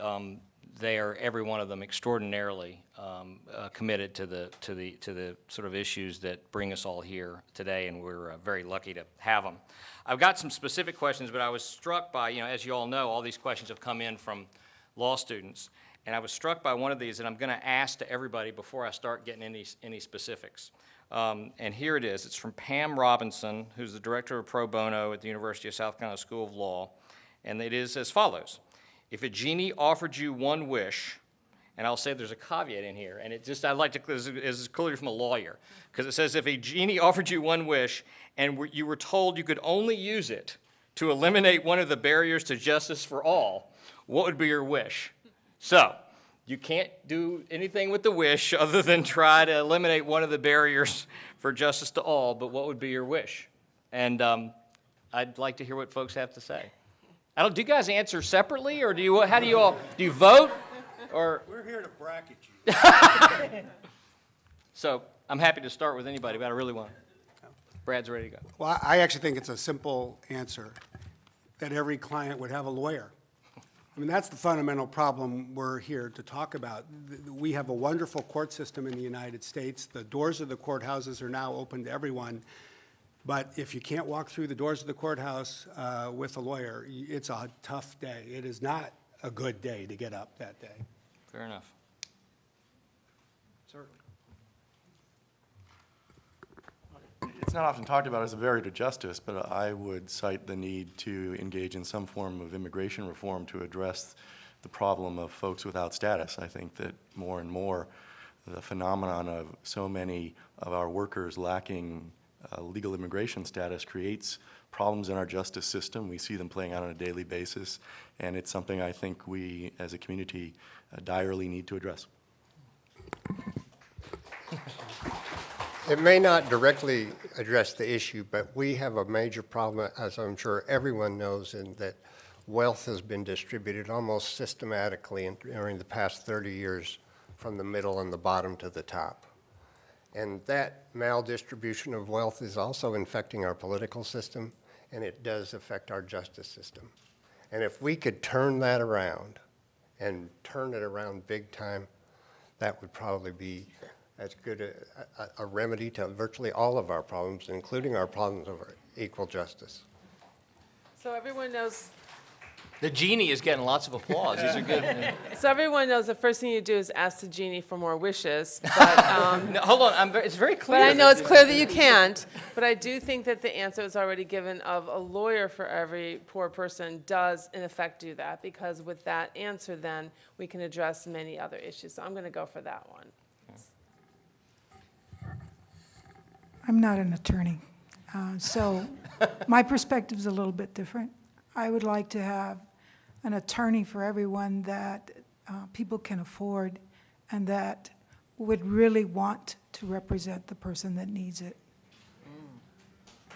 they are, every one of them, extraordinarily committed to the sort of issues that bring us all here today, and we're very lucky to have them. I've got some specific questions, but I was struck by, as you all know, all these questions have come in from law students, and I was struck by one of these that I'm going to ask to everybody before I start getting any specifics. And here it is. It's from Pam Robinson, who's the Director of Pro Bono at the University of South Carolina School of Law, and it is as follows. If a genie offered you one wish, and I'll say there's a caveat in here, and I'd like to, this is clearly from a lawyer, because it says if a genie offered you one wish and you were told you could only use it to eliminate one of the barriers to justice for all, what would be your wish? So, you can't do anything with the wish other than try to eliminate one of the barriers for justice to all, but what would be your wish? And I'd like to hear what folks have to say. Do you guys answer separately, or do you vote? Or we're here to bracket you. So I'm happy to start with anybody, but I really want. Brad's ready to go. Well, I actually think it's a simple answer, that every client would have a lawyer. I mean, that's the fundamental problem we're here to talk about. We have a wonderful court system in the United States. The doors of the courthouses are now open to everyone. But if you can't walk through the doors of the courthouse with a lawyer, it's a tough day. It is not a good day to get up that day. Fair enough. Certainly. It's not often talked about as a barrier to justice, but I would cite the need to engage in some form of immigration reform to address the problem of folks without status. I think that more and more the phenomenon of so many of our workers lacking legal immigration status creates problems in our justice system. We see them playing out on a daily basis, and it's something I think we as a community direly need to address. It may not directly address the issue, but we have a major problem, as I'm sure everyone knows, in that wealth has been distributed almost systematically during the past 30 years from the middle and the bottom to the top. And that maldistribution of wealth is also infecting our political system, and it does affect our justice system. And if we could turn that around, and turn it around big time, that would probably be as good a remedy to virtually all of our problems, including our problems over equal justice. So everyone knows. The genie is getting lots of applause. These are good. So everyone knows the first thing you do is ask the genie for more wishes. But, no, hold on, it's very clear. But I know it's clear that you can't. But I do think that the answer is already given of a lawyer for every poor person does in effect do that, because with that answer then we can address many other issues. So I'm going to go for that one. I'm not an attorney, so my perspective is a little bit different. I would like to have an attorney for everyone that people can afford and that would really want to represent the person that needs it.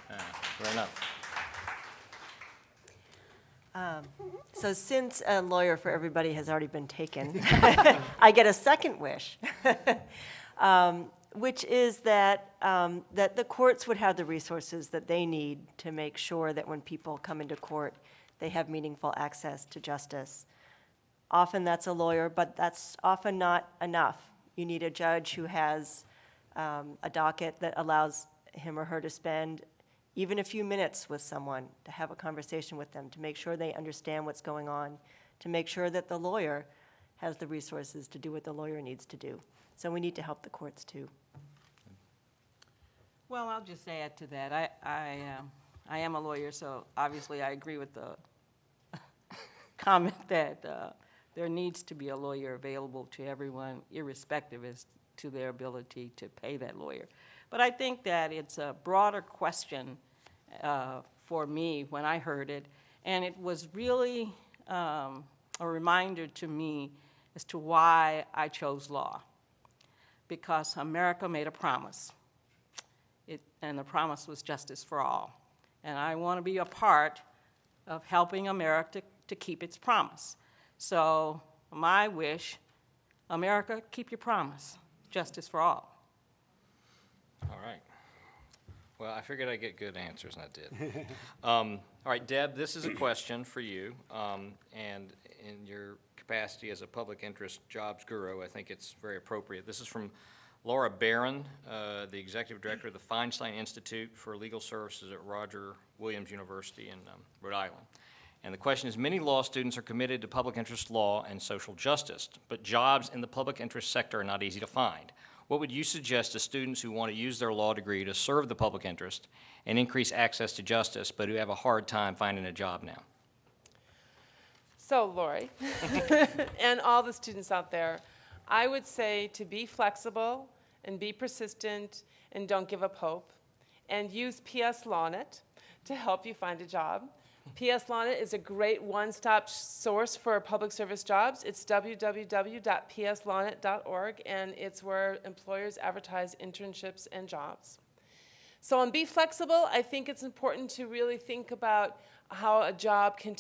Fair enough. So since a lawyer for everybody has already been taken, I get a second wish, which is that, that the courts would have the resources that they need to make sure that when people come into court, they have meaningful access to justice. Often that's a lawyer, but that's often not enough. You need a judge who has a docket that allows him or her to spend even a few minutes with someone, to have a conversation with them, to make sure they understand what's going on, to make sure that the lawyer has the resources to do what the lawyer needs to do. So we need to help the courts too. Well, I'll just add to that. I am a lawyer, so obviously I agree with the comment that there needs to be a lawyer available to everyone, irrespective as to their ability to pay that lawyer. But I think that it's a broader question for me when I heard it, and it was really a reminder to me as to why I chose law. Because America made a promise, and the promise was justice for all. And I want to be a part of helping America to keep its promise. So my wish, America, keep your promise, justice for all. All right. Well, I figured I'd get good answers, and I did. All right, Deb, this is a question for you, and in your capacity as a public interest jobs guru, I think it's very appropriate. This is from Laura Barron, the Executive Director of the Feinstein Institute for Legal Services at Roger Williams University in Rhode Island. And the question is, many law students are committed to public interest law and social justice, but jobs in the public interest sector are not easy to find. What would you suggest to students who want to use their law degree to serve the public interest and increase access to justice, but who have a hard time finding a job now? So, Lori, and all the students out there, I would say to be flexible and be persistent and don't give up hope, and use PS LawNet to help you find a job. PS LawNet is a great one-stop source for public service jobs. It's www.pslawnet.org, and it's where employers advertise internships and jobs. So on Be Flexible, I think it's important to really think about how a job can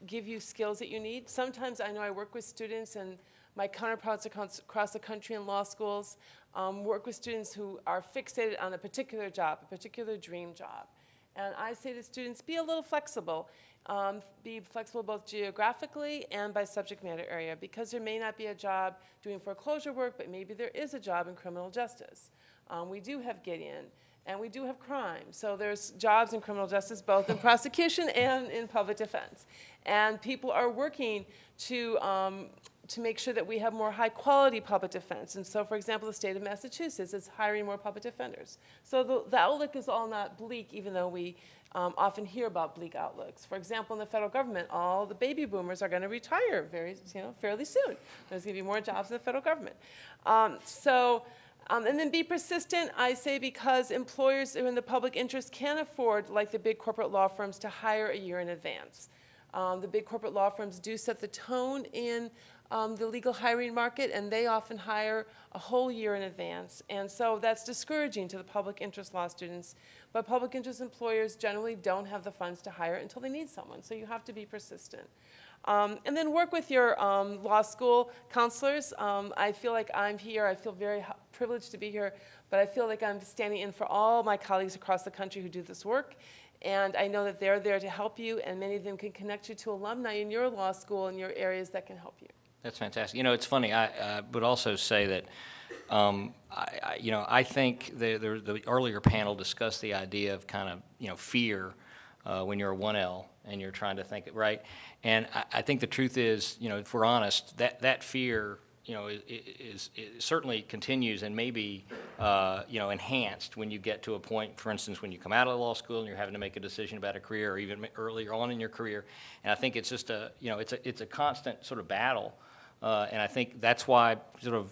give you skills that you need. Sometimes I know I work with students, and my counterparts across the country in law schools work with students who are fixated on a particular job, a particular dream job. And I say to students, be a little flexible. Be flexible both geographically and by subject matter area, because there may not be a job doing foreclosure work, but maybe there is a job in criminal justice. We do have Gideon, and we do have crime. So there's jobs in criminal justice, both in prosecution and in public defense. And people are working to make sure that we have more high-quality public defense. And so, for example, the state of Massachusetts is hiring more public defenders. So the outlook is all not bleak, even though we often hear about bleak outlooks. For example, in the federal government, all the baby boomers are going to retire fairly soon. There's going to be more jobs in the federal government. And then be persistent, I say, because employers who are in the public interest can't afford, like the big corporate law firms, to hire a year in advance. The big corporate law firms do set the tone in the legal hiring market, and they often hire a whole year in advance. And so that's discouraging to the public interest law students. But public interest employers generally don't have the funds to hire until they need someone, so you have to be persistent. And then work with your law school counselors. I feel like I'm here. I feel very privileged to be here, but I feel like I'm standing in for all my colleagues across the country who do this work. And I know that they're there to help you, and many of them can connect you to alumni in your law school in your areas that can help you. That's fantastic. You know, it's funny. I would also say that, I think the earlier panel discussed the idea of kind of, fear when you're a 1L and you're trying to think it right. And I think the truth is, if we're honest, that fear, it certainly continues and may be, enhanced when you get to a point, for instance, when you come out of law school and you're having to make a decision about a career, or even earlier on in your career. And I think it's just it's a constant sort of battle. And I think that's why sort of,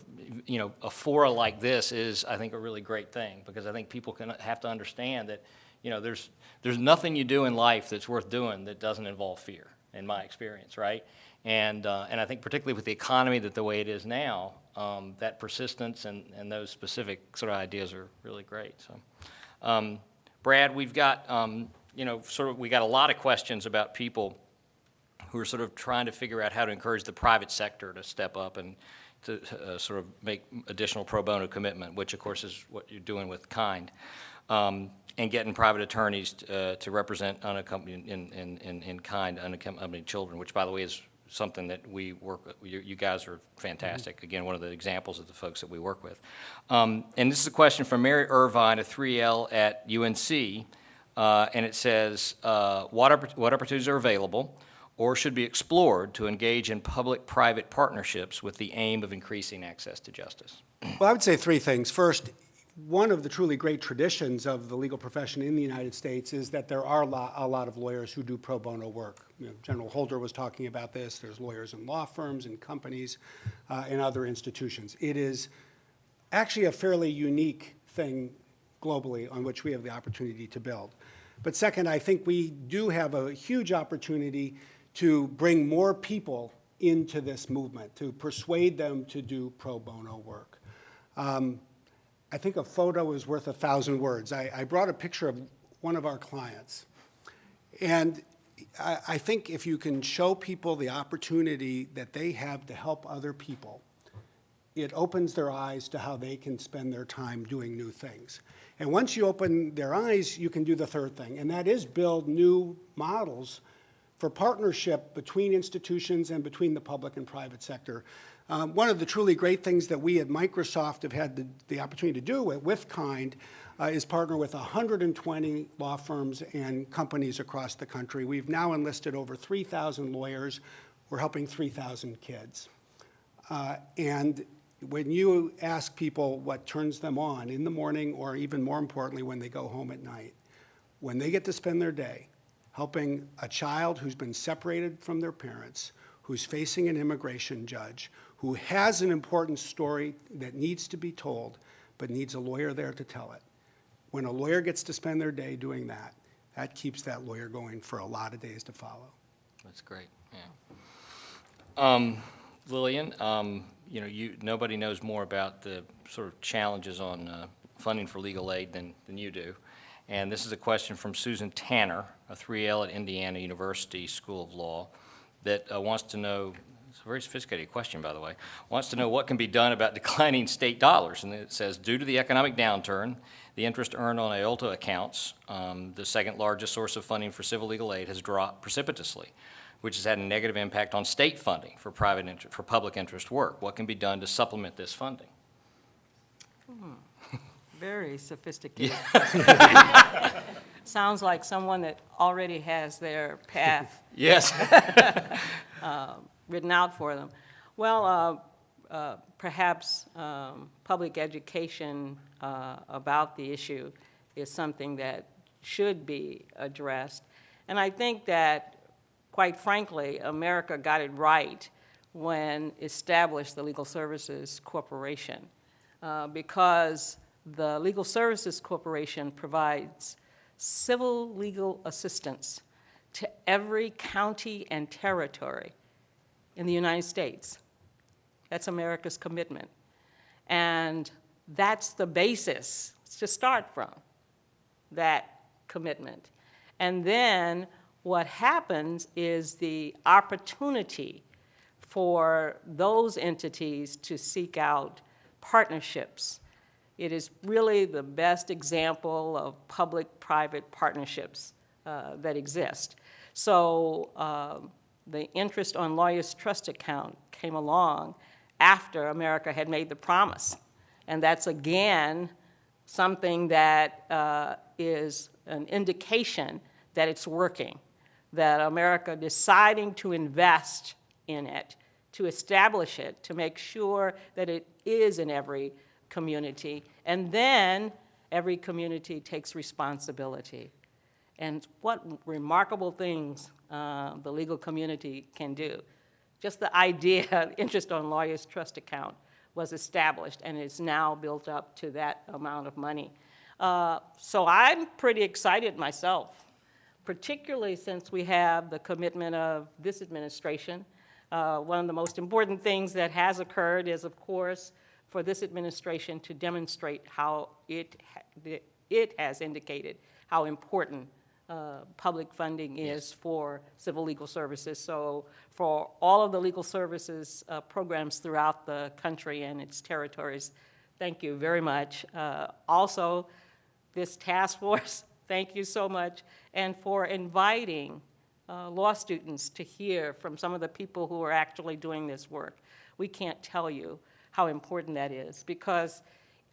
a fora like this is, I think, a really great thing, because I think people have to understand that, there's nothing you do in life that's worth doing that doesn't involve fear, in my experience, right? And I think particularly with the economy the way it is now, that persistence and those specific sort of ideas are really great. So, Brad, we've got, we got a lot of questions about people who are sort of trying to figure out how to encourage the private sector to step up and to sort of make additional pro bono commitment, which of course is what you're doing with Kind, and getting private attorneys to represent unaccompanied in kind unaccompanied children, which by the way is something that we work with. You guys are fantastic. Again, one of the examples of the folks that we work with. And this is a question from Mary Irvine, a 3L at UNC, and it says, what opportunities are available or should be explored to engage in public-private partnerships with the aim of increasing access to justice? Well, I would say three things. First, one of the truly great traditions of the legal profession in the United States is that there are a lot of lawyers who do pro bono work. General Holder was talking about this. There's lawyers in law firms and companies and other institutions. It is actually a fairly unique thing globally on which we have the opportunity to build. But second, I think we do have a huge opportunity to bring more people into this movement, to persuade them to do pro bono work. I think a photo is worth 1,000 words. I brought a picture of one of our clients. And I think if you can show people the opportunity that they have to help other people, it opens their eyes to how they can spend their time doing new things. And once you open their eyes, you can do the third thing, and that is build new models for partnership between institutions and between the public and private sector. One of the truly great things that we at Microsoft have had the opportunity to do with Kind is partner with 120 law firms and companies across the country. We've now enlisted over 3,000 lawyers. We're helping 3,000 kids. And when you ask people what turns them on in the morning, or even more importantly, when they go home at night, when they get to spend their day helping a child who's been separated from their parents, who's facing an immigration judge, who has an important story that needs to be told, but needs a lawyer there to tell it. When a lawyer gets to spend their day doing that, that keeps that lawyer going for a lot of days to follow. That's great, yeah. Lillian, nobody knows more about the sort of challenges on funding for legal aid than you do. And this is a question from Susan Tanner, a 3L at Indiana University School of Law, that wants to know, it's a very sophisticated question, by the way, wants to know what can be done about declining state dollars. And it says, due to the economic downturn, the interest earned on IOLTA accounts, the second largest source of funding for civil legal aid, has dropped precipitously, which has had a negative impact on state funding for public interest work. What can be done to supplement this funding? Very sophisticated. Sounds like someone that already has their path yes. written out for them. Well, perhaps public education about the issue is something that should be addressed. And I think that, quite frankly, America got it right when established the Legal Services Corporation, because the Legal Services Corporation provides civil legal assistance to every county and territory in the United States. That's America's commitment. And that's the basis to start from, that commitment. And then what happens is the opportunity for those entities to seek out partnerships. It is really the best example of public-private partnerships that exist. So the interest on lawyers' trust account came along after America had made the promise. And that's, again, something that is an indication that it's working, that America deciding to invest in it, to establish it, to make sure that it is in every community, and then every community takes responsibility. And what remarkable things the legal community can do. Just the idea, interest on lawyers' trust account, was established and is now built up to that amount of money. So I'm pretty excited myself, particularly since we have the commitment of this administration. One of the most important things that has occurred is, of course, for this administration to demonstrate how it has indicated how important public funding is for civil legal services. So for all of the legal services programs throughout the country and its territories, thank you very much. Also, this task force, thank you so much, and for inviting law students to hear from some of the people who are actually doing this work. We can't tell you how important that is because,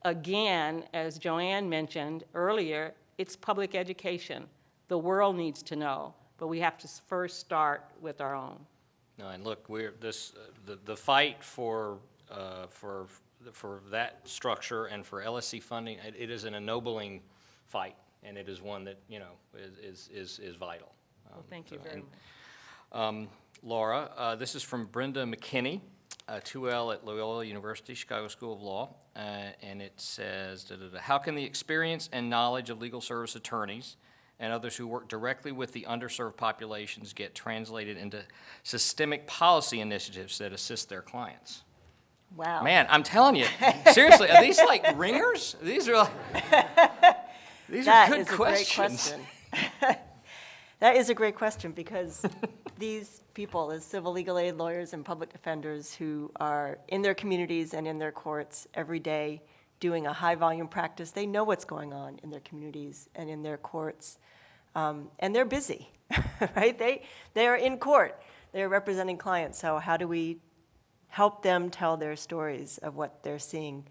again, as Joanne mentioned earlier, it's public education. The world needs to know, but we have to first start with our own. No, and look, the fight for that structure and for LSC funding, it is an ennobling fight, and it is one that, you know, is vital. Well, thank you very much. Laura, this is from Brenda McKinney, 2L at Loyola University, Chicago School of Law, and it says, how can the experience and knowledge of legal service attorneys and others who work directly with the underserved populations get translated into systemic policy initiatives that assist their clients? Wow. Man, I'm telling you, seriously, are these like ringers? These are these are good questions. That is a great question because these people, as civil legal aid lawyers and public defenders who are in their communities and in their courts every day doing a high volume practice, they know what's going on in their communities and in their courts. And they're busy, right? They are in court. They're representing clients. So how do we help them tell their stories of what they're seeing?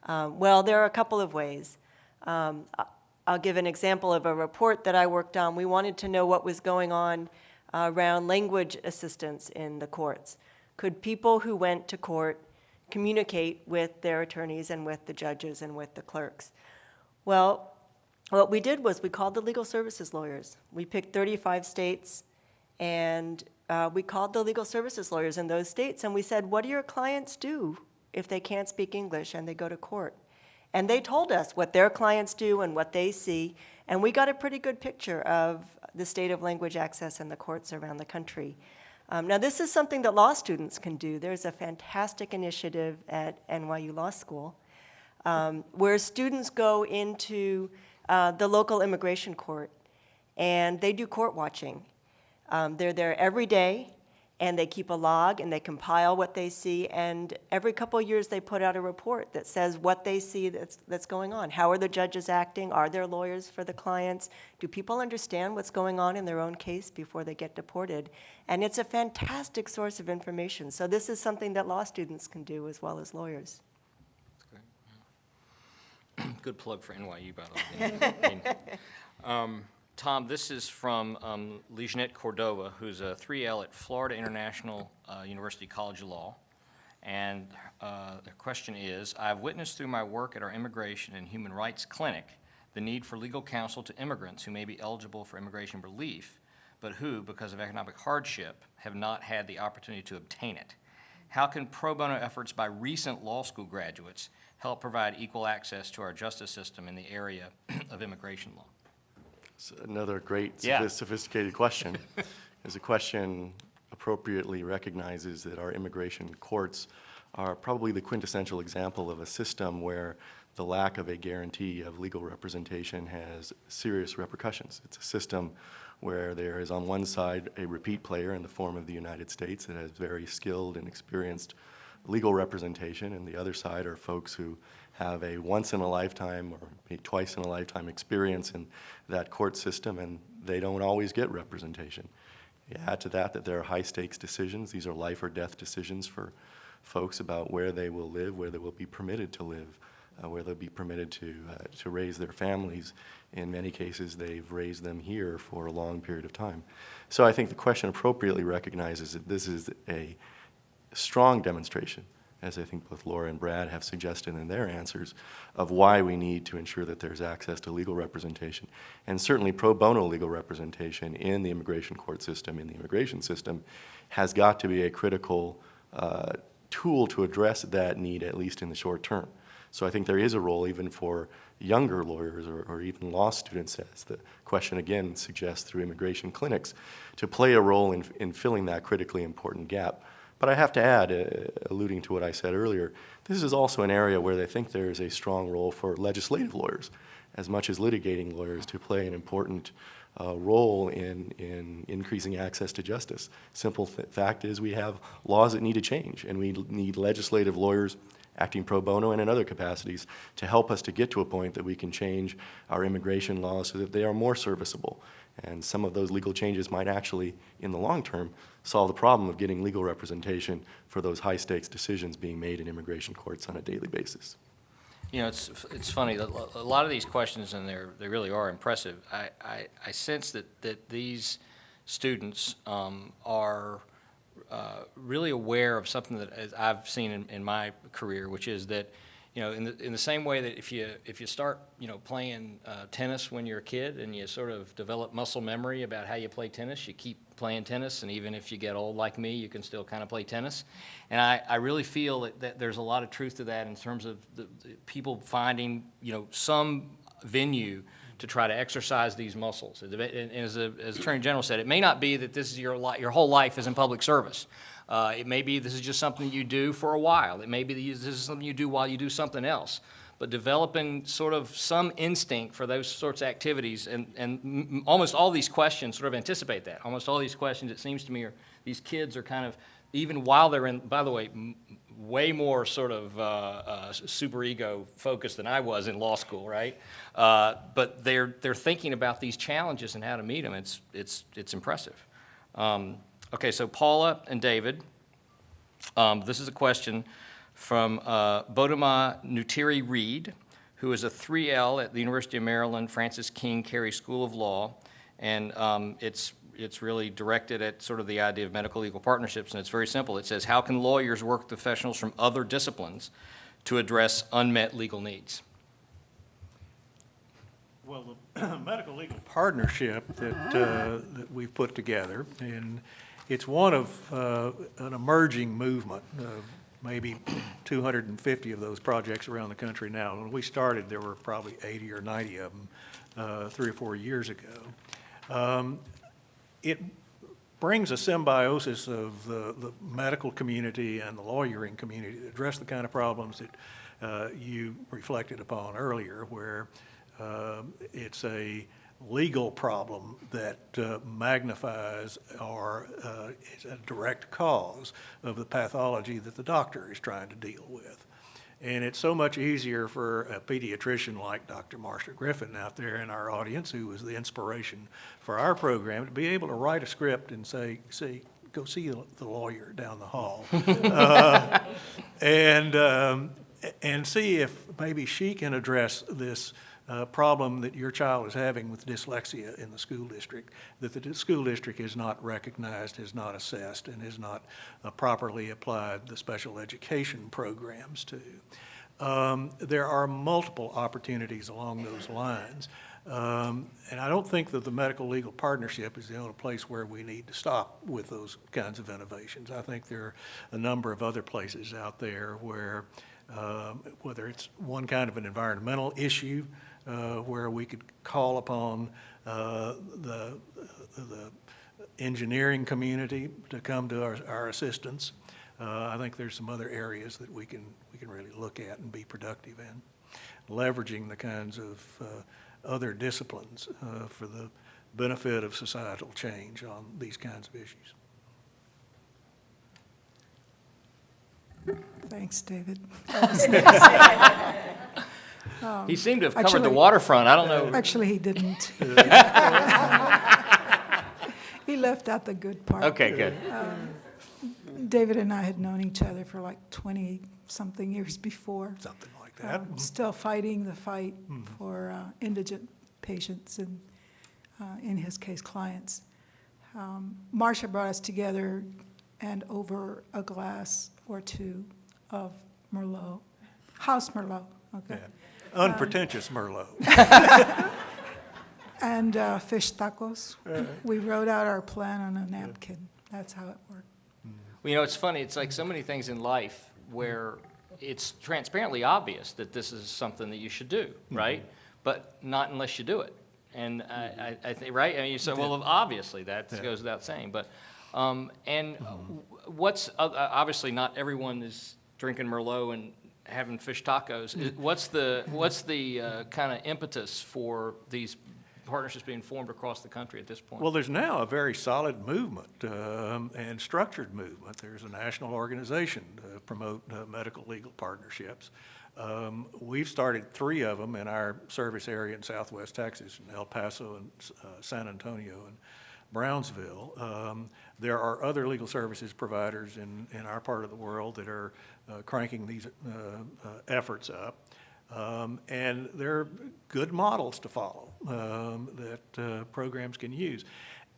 Well, there are a couple of ways. I'll give an example of a report that I worked on. We wanted to know what was going on around language assistance in the courts. Could people who went to court communicate with their attorneys and with the judges and with the clerks? Well, what we did was we called the legal services lawyers. We picked 35 states, and we called the legal services lawyers in those states, and we said, what do your clients do if they can't speak English and they go to court? And they told us what their clients do and what they see, and we got a pretty good picture of the state of language access in the courts around the country. Now, this is something that law students can do. There's a fantastic initiative at NYU Law School where students go into the local immigration court, and they do court watching. They're there every day, and they keep a log, and they compile what they see, and every couple of years they put out a report that says what they see that's going on. How are the judges acting? Are there lawyers for the clients? Do people understand what's going on in their own case before they get deported? And it's a fantastic source of information. So this is something that law students can do as well as lawyers. Good plug for NYU, by the way. Tom, this is from Lijeanette Cordova, who's a 3L at Florida International University College of Law. And the question is, I've witnessed through my work at our Immigration and Human Rights Clinic the need for legal counsel to immigrants who may be eligible for immigration relief, but who, because of economic hardship, have not had the opportunity to obtain it. How can pro bono efforts by recent law school graduates help provide equal access to our justice system in the area of immigration law? It's another great, Yeah. sophisticated question. As a question appropriately recognizes that our immigration courts are probably the quintessential example of a system where the lack of a guarantee of legal representation has serious repercussions. It's a system where there is on one side a repeat player in the form of the United States that has very skilled and experienced legal representation, and the other side are folks who have a once-in-a-lifetime or maybe twice-in-a-lifetime experience in that court system, and they don't always get representation. You add to that there are high-stakes decisions. These are life-or-death decisions for folks about where they will live, where they will be permitted to live, where they'll be permitted to raise their families. In many cases, they've raised them here for a long period of time. So I think the question appropriately recognizes that this is a strong demonstration, as I think both Laura and Brad have suggested in their answers, of why we need to ensure that there's access to legal representation. And certainly pro bono legal representation in the immigration court system, in the immigration system, has got to be a critical tool to address that need, at least in the short term. So I think there is a role even for younger lawyers or even law students, as the question again suggests through immigration clinics, to play a role in filling that critically important gap. But I have to add, alluding to what I said earlier, this is also an area where they think there is a strong role for legislative lawyers. as much as litigating lawyers, to play an important role in increasing access to justice. Simple fact is we have laws that need to change, and we need legislative lawyers acting pro bono and in other capacities to help us to get to a point that we can change our immigration laws so that they are more serviceable. And some of those legal changes might actually, in the long term, solve the problem of getting legal representation for those high-stakes decisions being made in immigration courts on a daily basis. You know, it's funny, a lot of these questions, and they really are impressive. I sense that these students are really aware of something that I've seen in my career, which is that, you know, in the same way that if you start, you know, playing tennis when you're a kid and you sort of develop muscle memory about how you play tennis, you keep playing tennis, and even if you get old like me, you can still kind of play tennis. And I really feel that there's a lot of truth to that in terms of the people finding, you know, some venue to try to exercise these muscles. And as Attorney General said, it may not be that this is your whole life is in public service. It may be this is just something you do for a while. It may be this is something you do while you do something else. But developing sort of some instinct for those sorts of activities, and almost all these questions sort of anticipate that. Almost all these questions, it seems to me, these kids are kind of, even while they're in, by the way, way more sort of super ego focused than I was in law school, right? But they're thinking about these challenges and how to meet them. It's impressive. Okay, so Paula and David, this is a question from Boduma Nutiri Reed, who is a 3L at the University of Maryland Francis King Carey School of Law, and it's really directed at sort of the idea of medical legal partnerships, and it's very simple. It says, how can lawyers work with professionals from other disciplines to address unmet legal needs? Well, the medical legal partnership that we've put together, and it's one of an emerging movement. Maybe 250 of those projects around the country now. When we started, there were probably 80 or 90 of them 3 or 4 years ago. It brings a symbiosis of the medical community and the lawyering community to address the kind of problems that you reflected upon earlier, where it's a legal problem that magnifies or is a direct cause of the pathology that the doctor is trying to deal with. And it's so much easier for a pediatrician like Dr. Marsha Griffin out there in our audience, who was the inspiration for our program, to be able to write a script and say, go see the lawyer down the hall. And see if maybe she can address this problem that your child is having with dyslexia in the school district, that the school district is not recognized, is not assessed, and has not properly applied the special education programs to. There are multiple opportunities along those lines. And I don't think that the medical legal partnership is the only place where we need to stop with those kinds of innovations. I think there are a number of other places out there where, whether it's one kind of an environmental issue, where we could call upon the engineering community to come to our assistance. I think there's some other areas that we can really look at and be productive in, leveraging the kinds of other disciplines for the benefit of societal change on these kinds of issues. Thanks, David. He seemed to have covered the waterfront. I don't know. Actually, he didn't. He left out the good part. Okay, good. David and I had known each other for like 20-something years before. Something like that. Still fighting the fight for indigent patients and, in his case, clients. Marsha brought us together and over a glass or two of Merlot, house Merlot, okay. Yeah. Unpretentious Merlot. And fish tacos. We wrote out our plan on a napkin. That's how it worked. Well, you know, it's funny. It's like so many things in life where it's transparently obvious that this is something that you should do, right? But not unless you do it. And I think, right? I mean, you say, well, obviously that goes without saying. But what's obviously not everyone is drinking Merlot and having fish tacos. What's the kind of impetus for these partnerships being formed across the country at this point? Well, there's now a very solid movement and structured movement. There's a national organization to promote medical legal partnerships. We've started 3 of them in our service area in Southwest Texas, in El Paso and San Antonio and Brownsville. There are other legal services providers in our part of the world that are cranking these efforts up. And they're good models to follow that programs can use.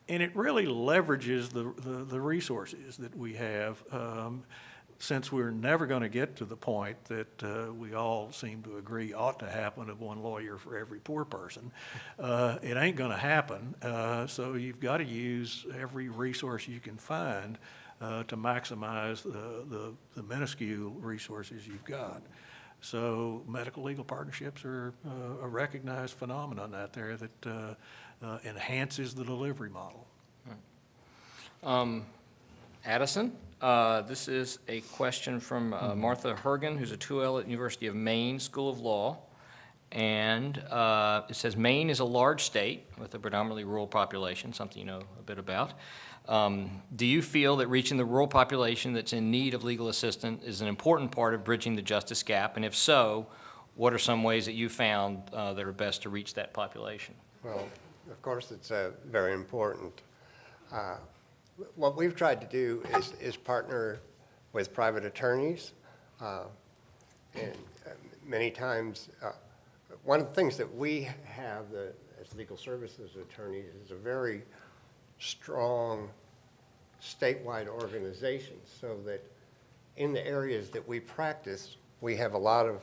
And it really leverages the resources that we have, since we're never going to get to the point that we all seem to agree ought to happen of one lawyer for every poor person. It ain't going to happen. So you've got to use every resource you can find to maximize the minuscule resources you've got. So medical legal partnerships are a recognized phenomenon out there that enhances the delivery model. Addison, this is a question from Martha Hergen, who's a 2L at University of Maine School of Law. And it says, Maine is a large state with a predominantly rural population, something you know a bit about. Do you feel that reaching the rural population that's in need of legal assistance is an important part of bridging the justice gap? And if so, what are some ways that you found that are best to reach that population? Well, of course, it's very important. What we've tried to do is partner with private attorneys. And many times, one of the things that we have as legal services attorneys is a very strong statewide organization, so that in the areas that we practice, we have a lot of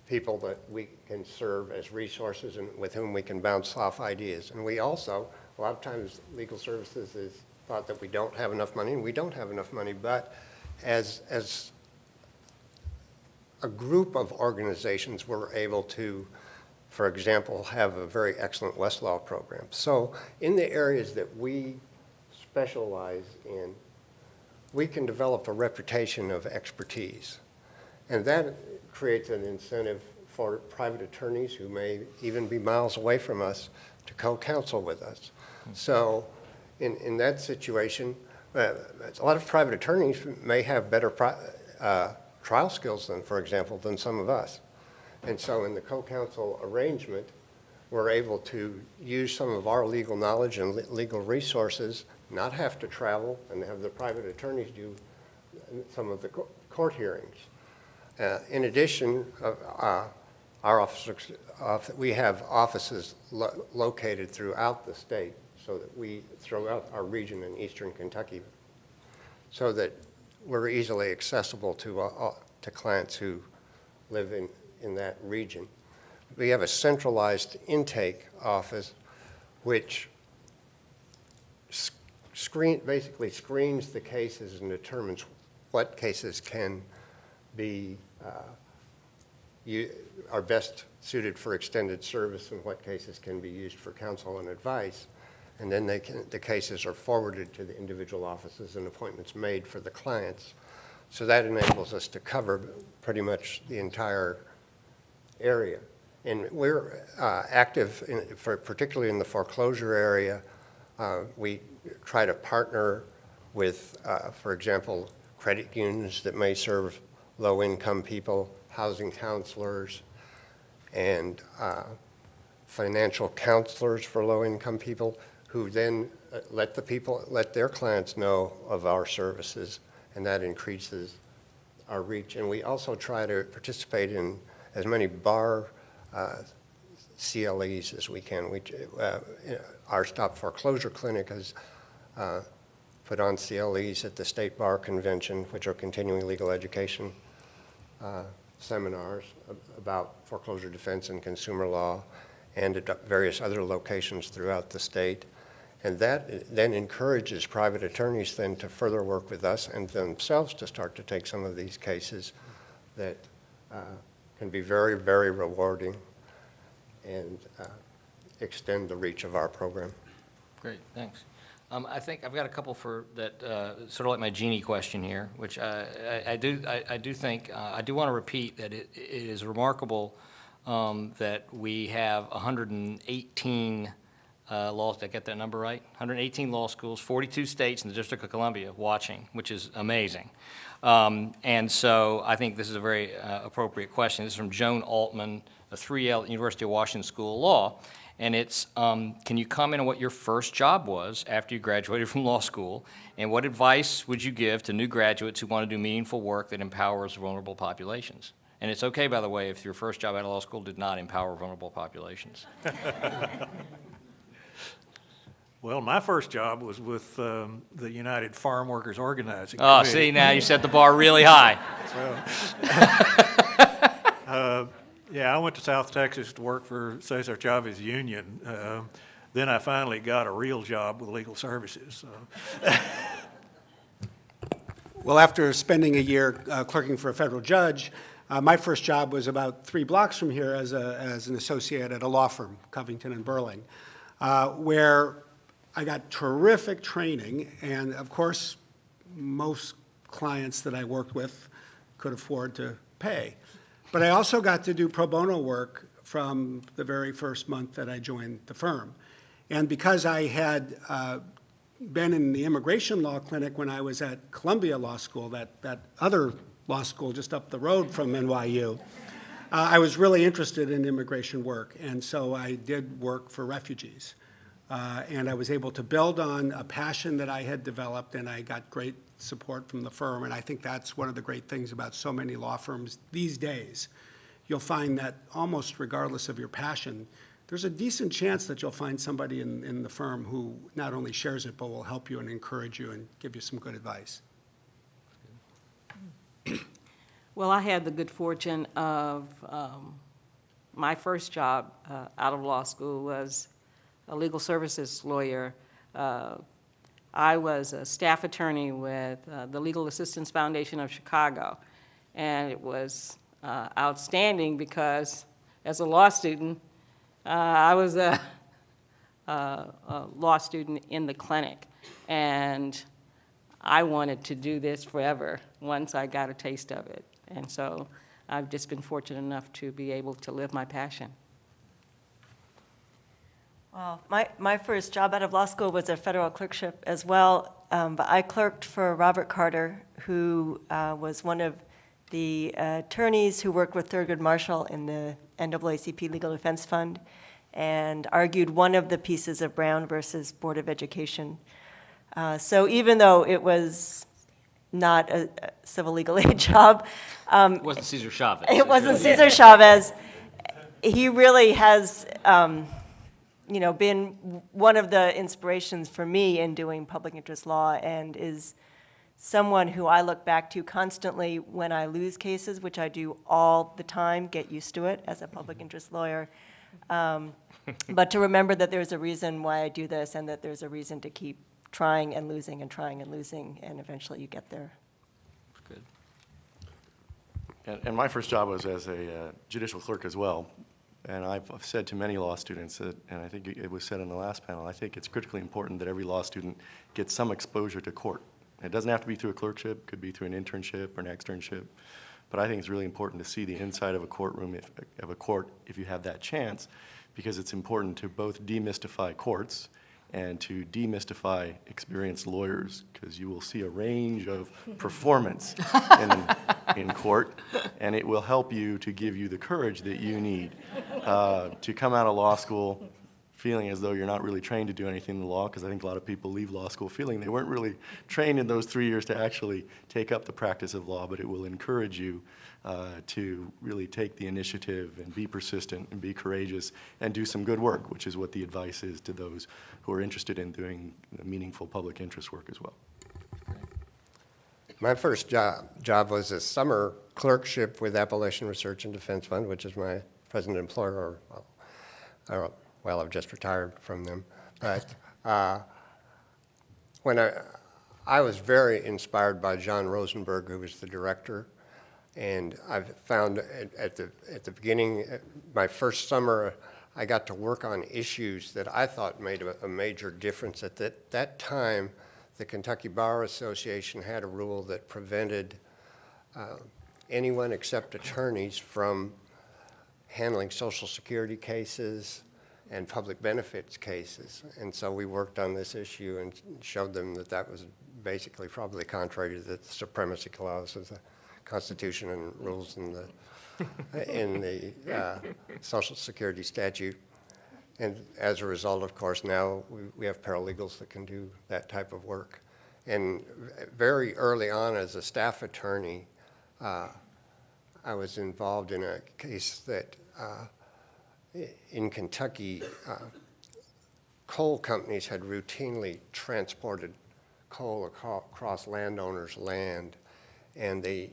people that we can serve as resources and with whom we can bounce off ideas. And we also, a lot of times, legal services is thought that we don't have enough money, and we don't have enough money, but as a group of organizations, we're able to, for example, have a very excellent Westlaw program. So in the areas that we specialize in, we can develop a reputation of expertise. And that creates an incentive for private attorneys who may even be miles away from us to co-counsel with us. So in that situation, a lot of private attorneys may have better trial skills than, for example, than some of us. And so in the co-counsel arrangement, we're able to use some of our legal knowledge and legal resources, not have to travel, and have the private attorneys do some of the court hearings. In addition, we have offices located throughout the state, so that throughout our region in eastern Kentucky, so that we're easily accessible to clients who live in that region. We have a centralized intake office which basically screens the cases and determines what cases can be are best suited for extended service and what cases can be used for counsel and advice. And then the cases are forwarded to the individual offices and appointments made for the clients. So that enables us to cover pretty much the entire area. And we're active, particularly in the foreclosure area. We try to partner with, for example, credit unions that may serve low-income people, housing counselors, and financial counselors for low-income people, who then let their clients know of our services, and that increases our reach. And we also try to participate in as many bar CLEs as we can. Our Stop Foreclosure Clinic has put on CLEs at the State Bar Convention, which are continuing legal education seminars about foreclosure defense and consumer law, and at various other locations throughout the state. And that then encourages private attorneys then to further work with us and themselves to start to take some of these cases that can be very, very rewarding and extend the reach of our program. Great, thanks. I think I've got a couple for that, sort of like my genie question here, which I do think, I do want to repeat that it is remarkable that we have 118 laws, did I get that number right? 118 law schools, 42 states in the District of Columbia watching, which is amazing. And so I think this is a very appropriate question. This is from Joan Altman, a 3L University of Washington School of Law. And it's, can you comment on what your first job was after you graduated from law school? And what advice would you give to new graduates who want to do meaningful work that empowers vulnerable populations? And it's okay, by the way, if your first job out of law school did not empower vulnerable populations. Well, my first job was with the United Farm Workers Organizing Oh, Committee. see, now you set the bar really high. Yeah, I went to South Texas to work for Cesar Chavez Union. Then I finally got a real job with legal services. So. Well, after spending a year clerking for a federal judge, my first job was about 3 blocks from here as an associate at a law firm, Covington and Burling, where I got terrific training, and of course, most clients that I worked with could afford to pay. But I also got to do pro bono work from the very first month that I joined the firm. And because I had been in the immigration law clinic when I was at Columbia Law School, that other law school just up the road from NYU, I was really interested in immigration work, and so I did work for refugees. And I was able to build on a passion that I had developed, and I got great support from the firm. And I think that's one of the great things about so many law firms these days. You'll find that almost regardless of your passion, there's a decent chance that you'll find somebody in the firm who not only shares it, but will help you and encourage you and give you some good advice. Well, I had the good fortune of my first job out of law school was a legal services lawyer. I was a staff attorney with the Legal Assistance Foundation of Chicago, and it was outstanding because as a law student, I was a law student in the clinic, and I wanted to do this forever once I got a taste of it. And so I've just been fortunate enough to be able to live my passion. Well, my first job out of law school was a federal clerkship as well, but I clerked for Robert Carter, who was one of the attorneys who worked with Thurgood Marshall in the NAACP Legal Defense Fund and argued one of the pieces of Brown versus Board of Education. So even though it was not a civil legal aid job. It wasn't Cesar Chavez. It wasn't Cesar Chavez. He really has been one of the inspirations for me in doing public interest law, and is someone who I look back to constantly when I lose cases, which I do all the time, get used to it as a public interest lawyer. But to remember that there's a reason why I do this, and that there's a reason to keep trying and losing and trying and losing, and eventually you get there. Good. And my first job was as a judicial clerk as well. And I've said to many law students, that, and I think it was said in the last panel, I think it's critically important that every law student gets some exposure to court. It doesn't have to be through a clerkship, it could be through an internship or an externship. But I think it's really important to see the inside of a courtroom, of a court, if you have that chance, because it's important to both demystify courts and to demystify experienced lawyers, because you will see a range of performance in court, and it will help you to give you the courage that you need to come out of law school feeling as though you're not really trained to do anything in the law, because I think a lot of people leave law school feeling they weren't really trained in those 3 years to actually take up the practice of law, but it will encourage you to really take the initiative and be persistent and be courageous and do some good work, which is what the advice is to those who are interested in doing meaningful public interest work as well. My first job was a summer clerkship with Appalachian Research and Defense Fund, which is my present employer. Well, I've just retired from them. But when I was very inspired by John Rosenberg, who was the director. And I've found at the beginning, my first summer I got to work on issues that I thought made a major difference. At that time, the Kentucky Bar Association had a rule that prevented anyone except attorneys from handling Social Security cases and public benefits cases. And so we worked on this issue and showed them that that was basically probably contrary to the supremacy clause of the Constitution and rules in the Social Security statute. And as a result, of course, now we have paralegals that can do that type of work. And very early on as a staff attorney, I was involved in a case that in Kentucky, coal companies had routinely transported coal across landowners' land, and the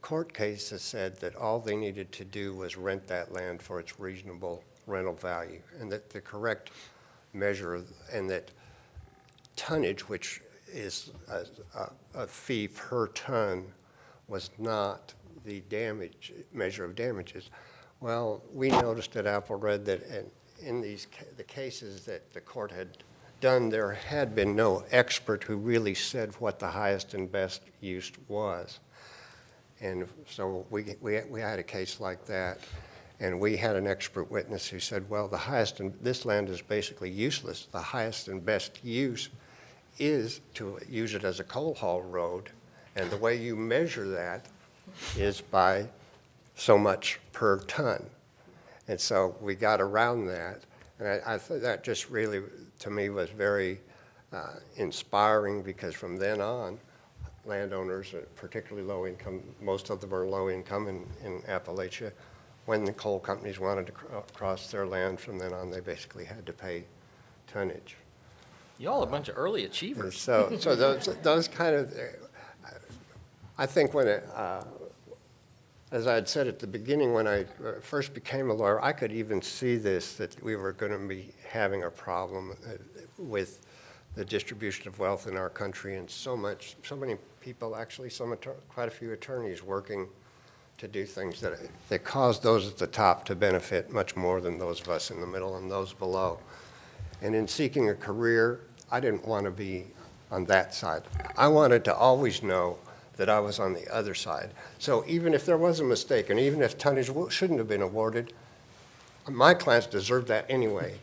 court case has said that all they needed to do was rent that land for its reasonable rental value, and that the correct measure and that tonnage, which is a fee per ton, was not the measure of damages. Well, we noticed at Apple Red that in the cases that the court had done, there had been no expert who really said what the highest and best use was. And so we had a case like that, and we had an expert witness who said, well, this land is basically useless. The highest and best use is to use it as a coal haul road, and the way you measure that is by so much per ton. And so we got around that, and I thought that just really, to me, was very inspiring, because from then on, landowners, particularly low income, most of them are low income in Appalachia, when the coal companies wanted to cross their land, from then on, they basically had to pay tonnage. Y'all a bunch of early achievers. So those kind of, I think when as I had said at the beginning, when I first became a lawyer, I could even see this, that we were going to be having a problem with the distribution of wealth in our country, and so many people, actually quite a few attorneys working to do things that cause those at the top to benefit much more than those of us in the middle and those below. And in seeking a career, I didn't want to be on that side. I wanted to always know that I was on the other side. So even if there was a mistake, and even if tonnage shouldn't have been awarded, my clients deserved that anyway.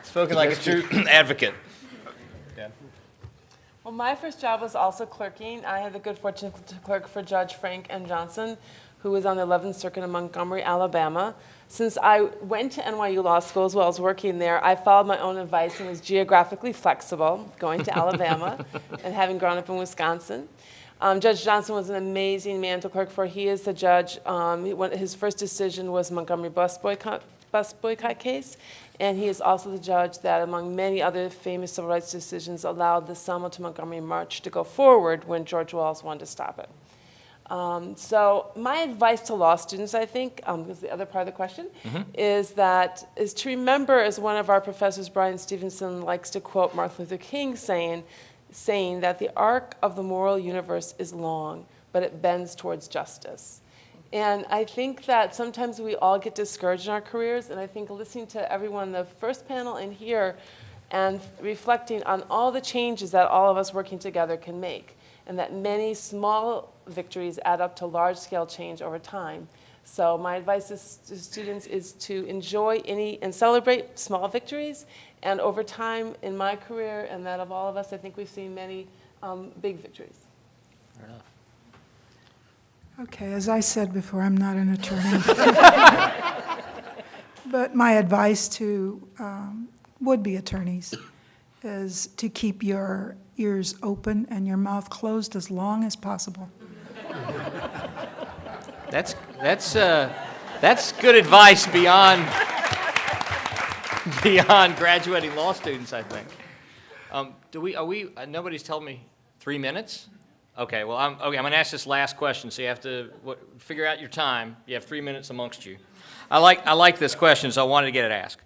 Spoken like a true advocate. Yeah. Well, my first job was also clerking. I had the good fortune to clerk for Judge Frank M. Johnson, who was on the 11th Circuit in Montgomery, Alabama. Since I went to NYU Law School as well as working there, I followed my own advice and was geographically flexible, going to Alabama and having grown up in Wisconsin. Judge Johnson was an amazing man to clerk for. He is the judge. His first decision was Montgomery bus boycott case, and he is also the judge that, among many other famous civil rights decisions, allowed the Selma to Montgomery March to go forward when George Wallace wanted to stop it. So my advice to law students, I think, is the other part of the question, is to remember, as one of our professors, Brian Stevenson, likes to quote Martin Luther King saying that the arc of the moral universe is long, but it bends towards justice. And I think that sometimes we all get discouraged in our careers, and I think listening to everyone, the first panel and here, and reflecting on all the changes that all of us working together can make, and that many small victories add up to large-scale change over time. So my advice to students is to enjoy and celebrate small victories, and over time in my career and that of all of us, I think we've seen many big victories. Fair enough. Okay, as I said before, I'm not an attorney. But my advice to would-be attorneys is to keep your ears open and your mouth closed as long as possible. That's good advice beyond graduating law students, I think. Nobody's told me 3 minutes? Okay, well, I'm going to ask this last question, so you have to figure out your time. You have 3 minutes amongst you. I like this question, so I wanted to get it asked.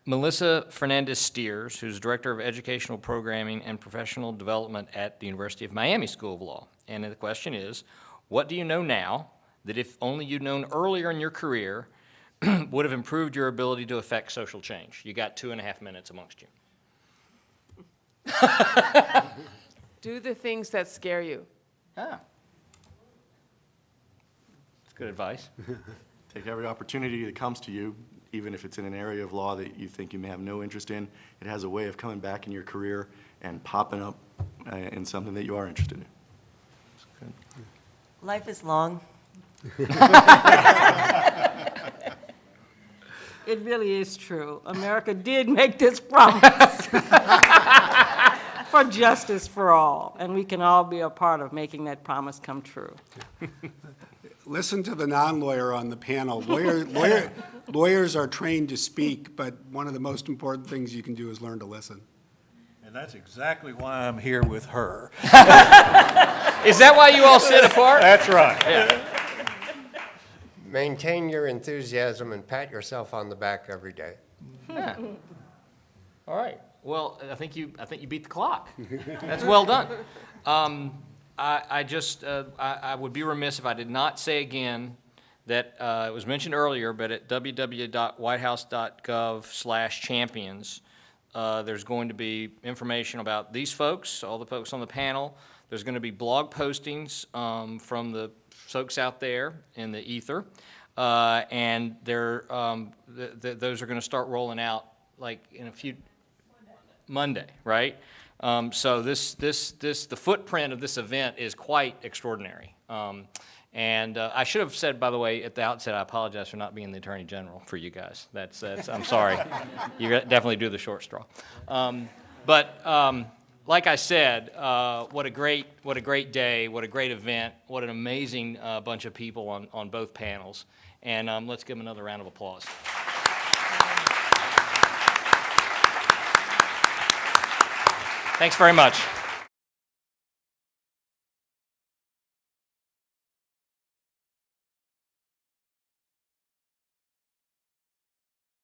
Melissa Fernandez-Steers, who's Director of Educational Programming and Professional Development at the University of Miami School of Law. And the question is, what do you know now that if only you'd known earlier in your career would have improved your ability to affect social change? You got 2.5 minutes amongst you. Do the things that scare you. Ah. That's good advice. Take every opportunity that comes to you, even if it's in an area of law that you think you may have no interest in. It has a way of coming back in your career and popping up in something that you are interested in. Life is long. It really is true. America did make this promise for justice for all, and we can all be a part of making that promise come true. Listen to the non-lawyer on the panel. Lawyers are trained to speak, but one of the most important things you can do is learn to listen. And that's exactly why I'm here with her. Is that why you all sit apart? That's right. Yeah. Maintain your enthusiasm and pat yourself on the back every day. Yeah. All right. Well, I think you beat the clock. That's well done. I would be remiss if I did not say again that it was mentioned earlier, but at www.whitehouse.gov/champions, there's going to be information about these folks, all the folks on the panel. There's going to be blog postings from the folks out there in the ether, and those are going to start rolling out like in a few Monday, right? So the footprint of this event is quite extraordinary. And I should have said, by the way, at the outset, I apologize for not being the Attorney General for you guys. That's I'm sorry. You definitely do the short straw. Like I said, what a great day, what a great event, what an amazing bunch of people on both panels. And let's give them another round of applause. Thanks very much.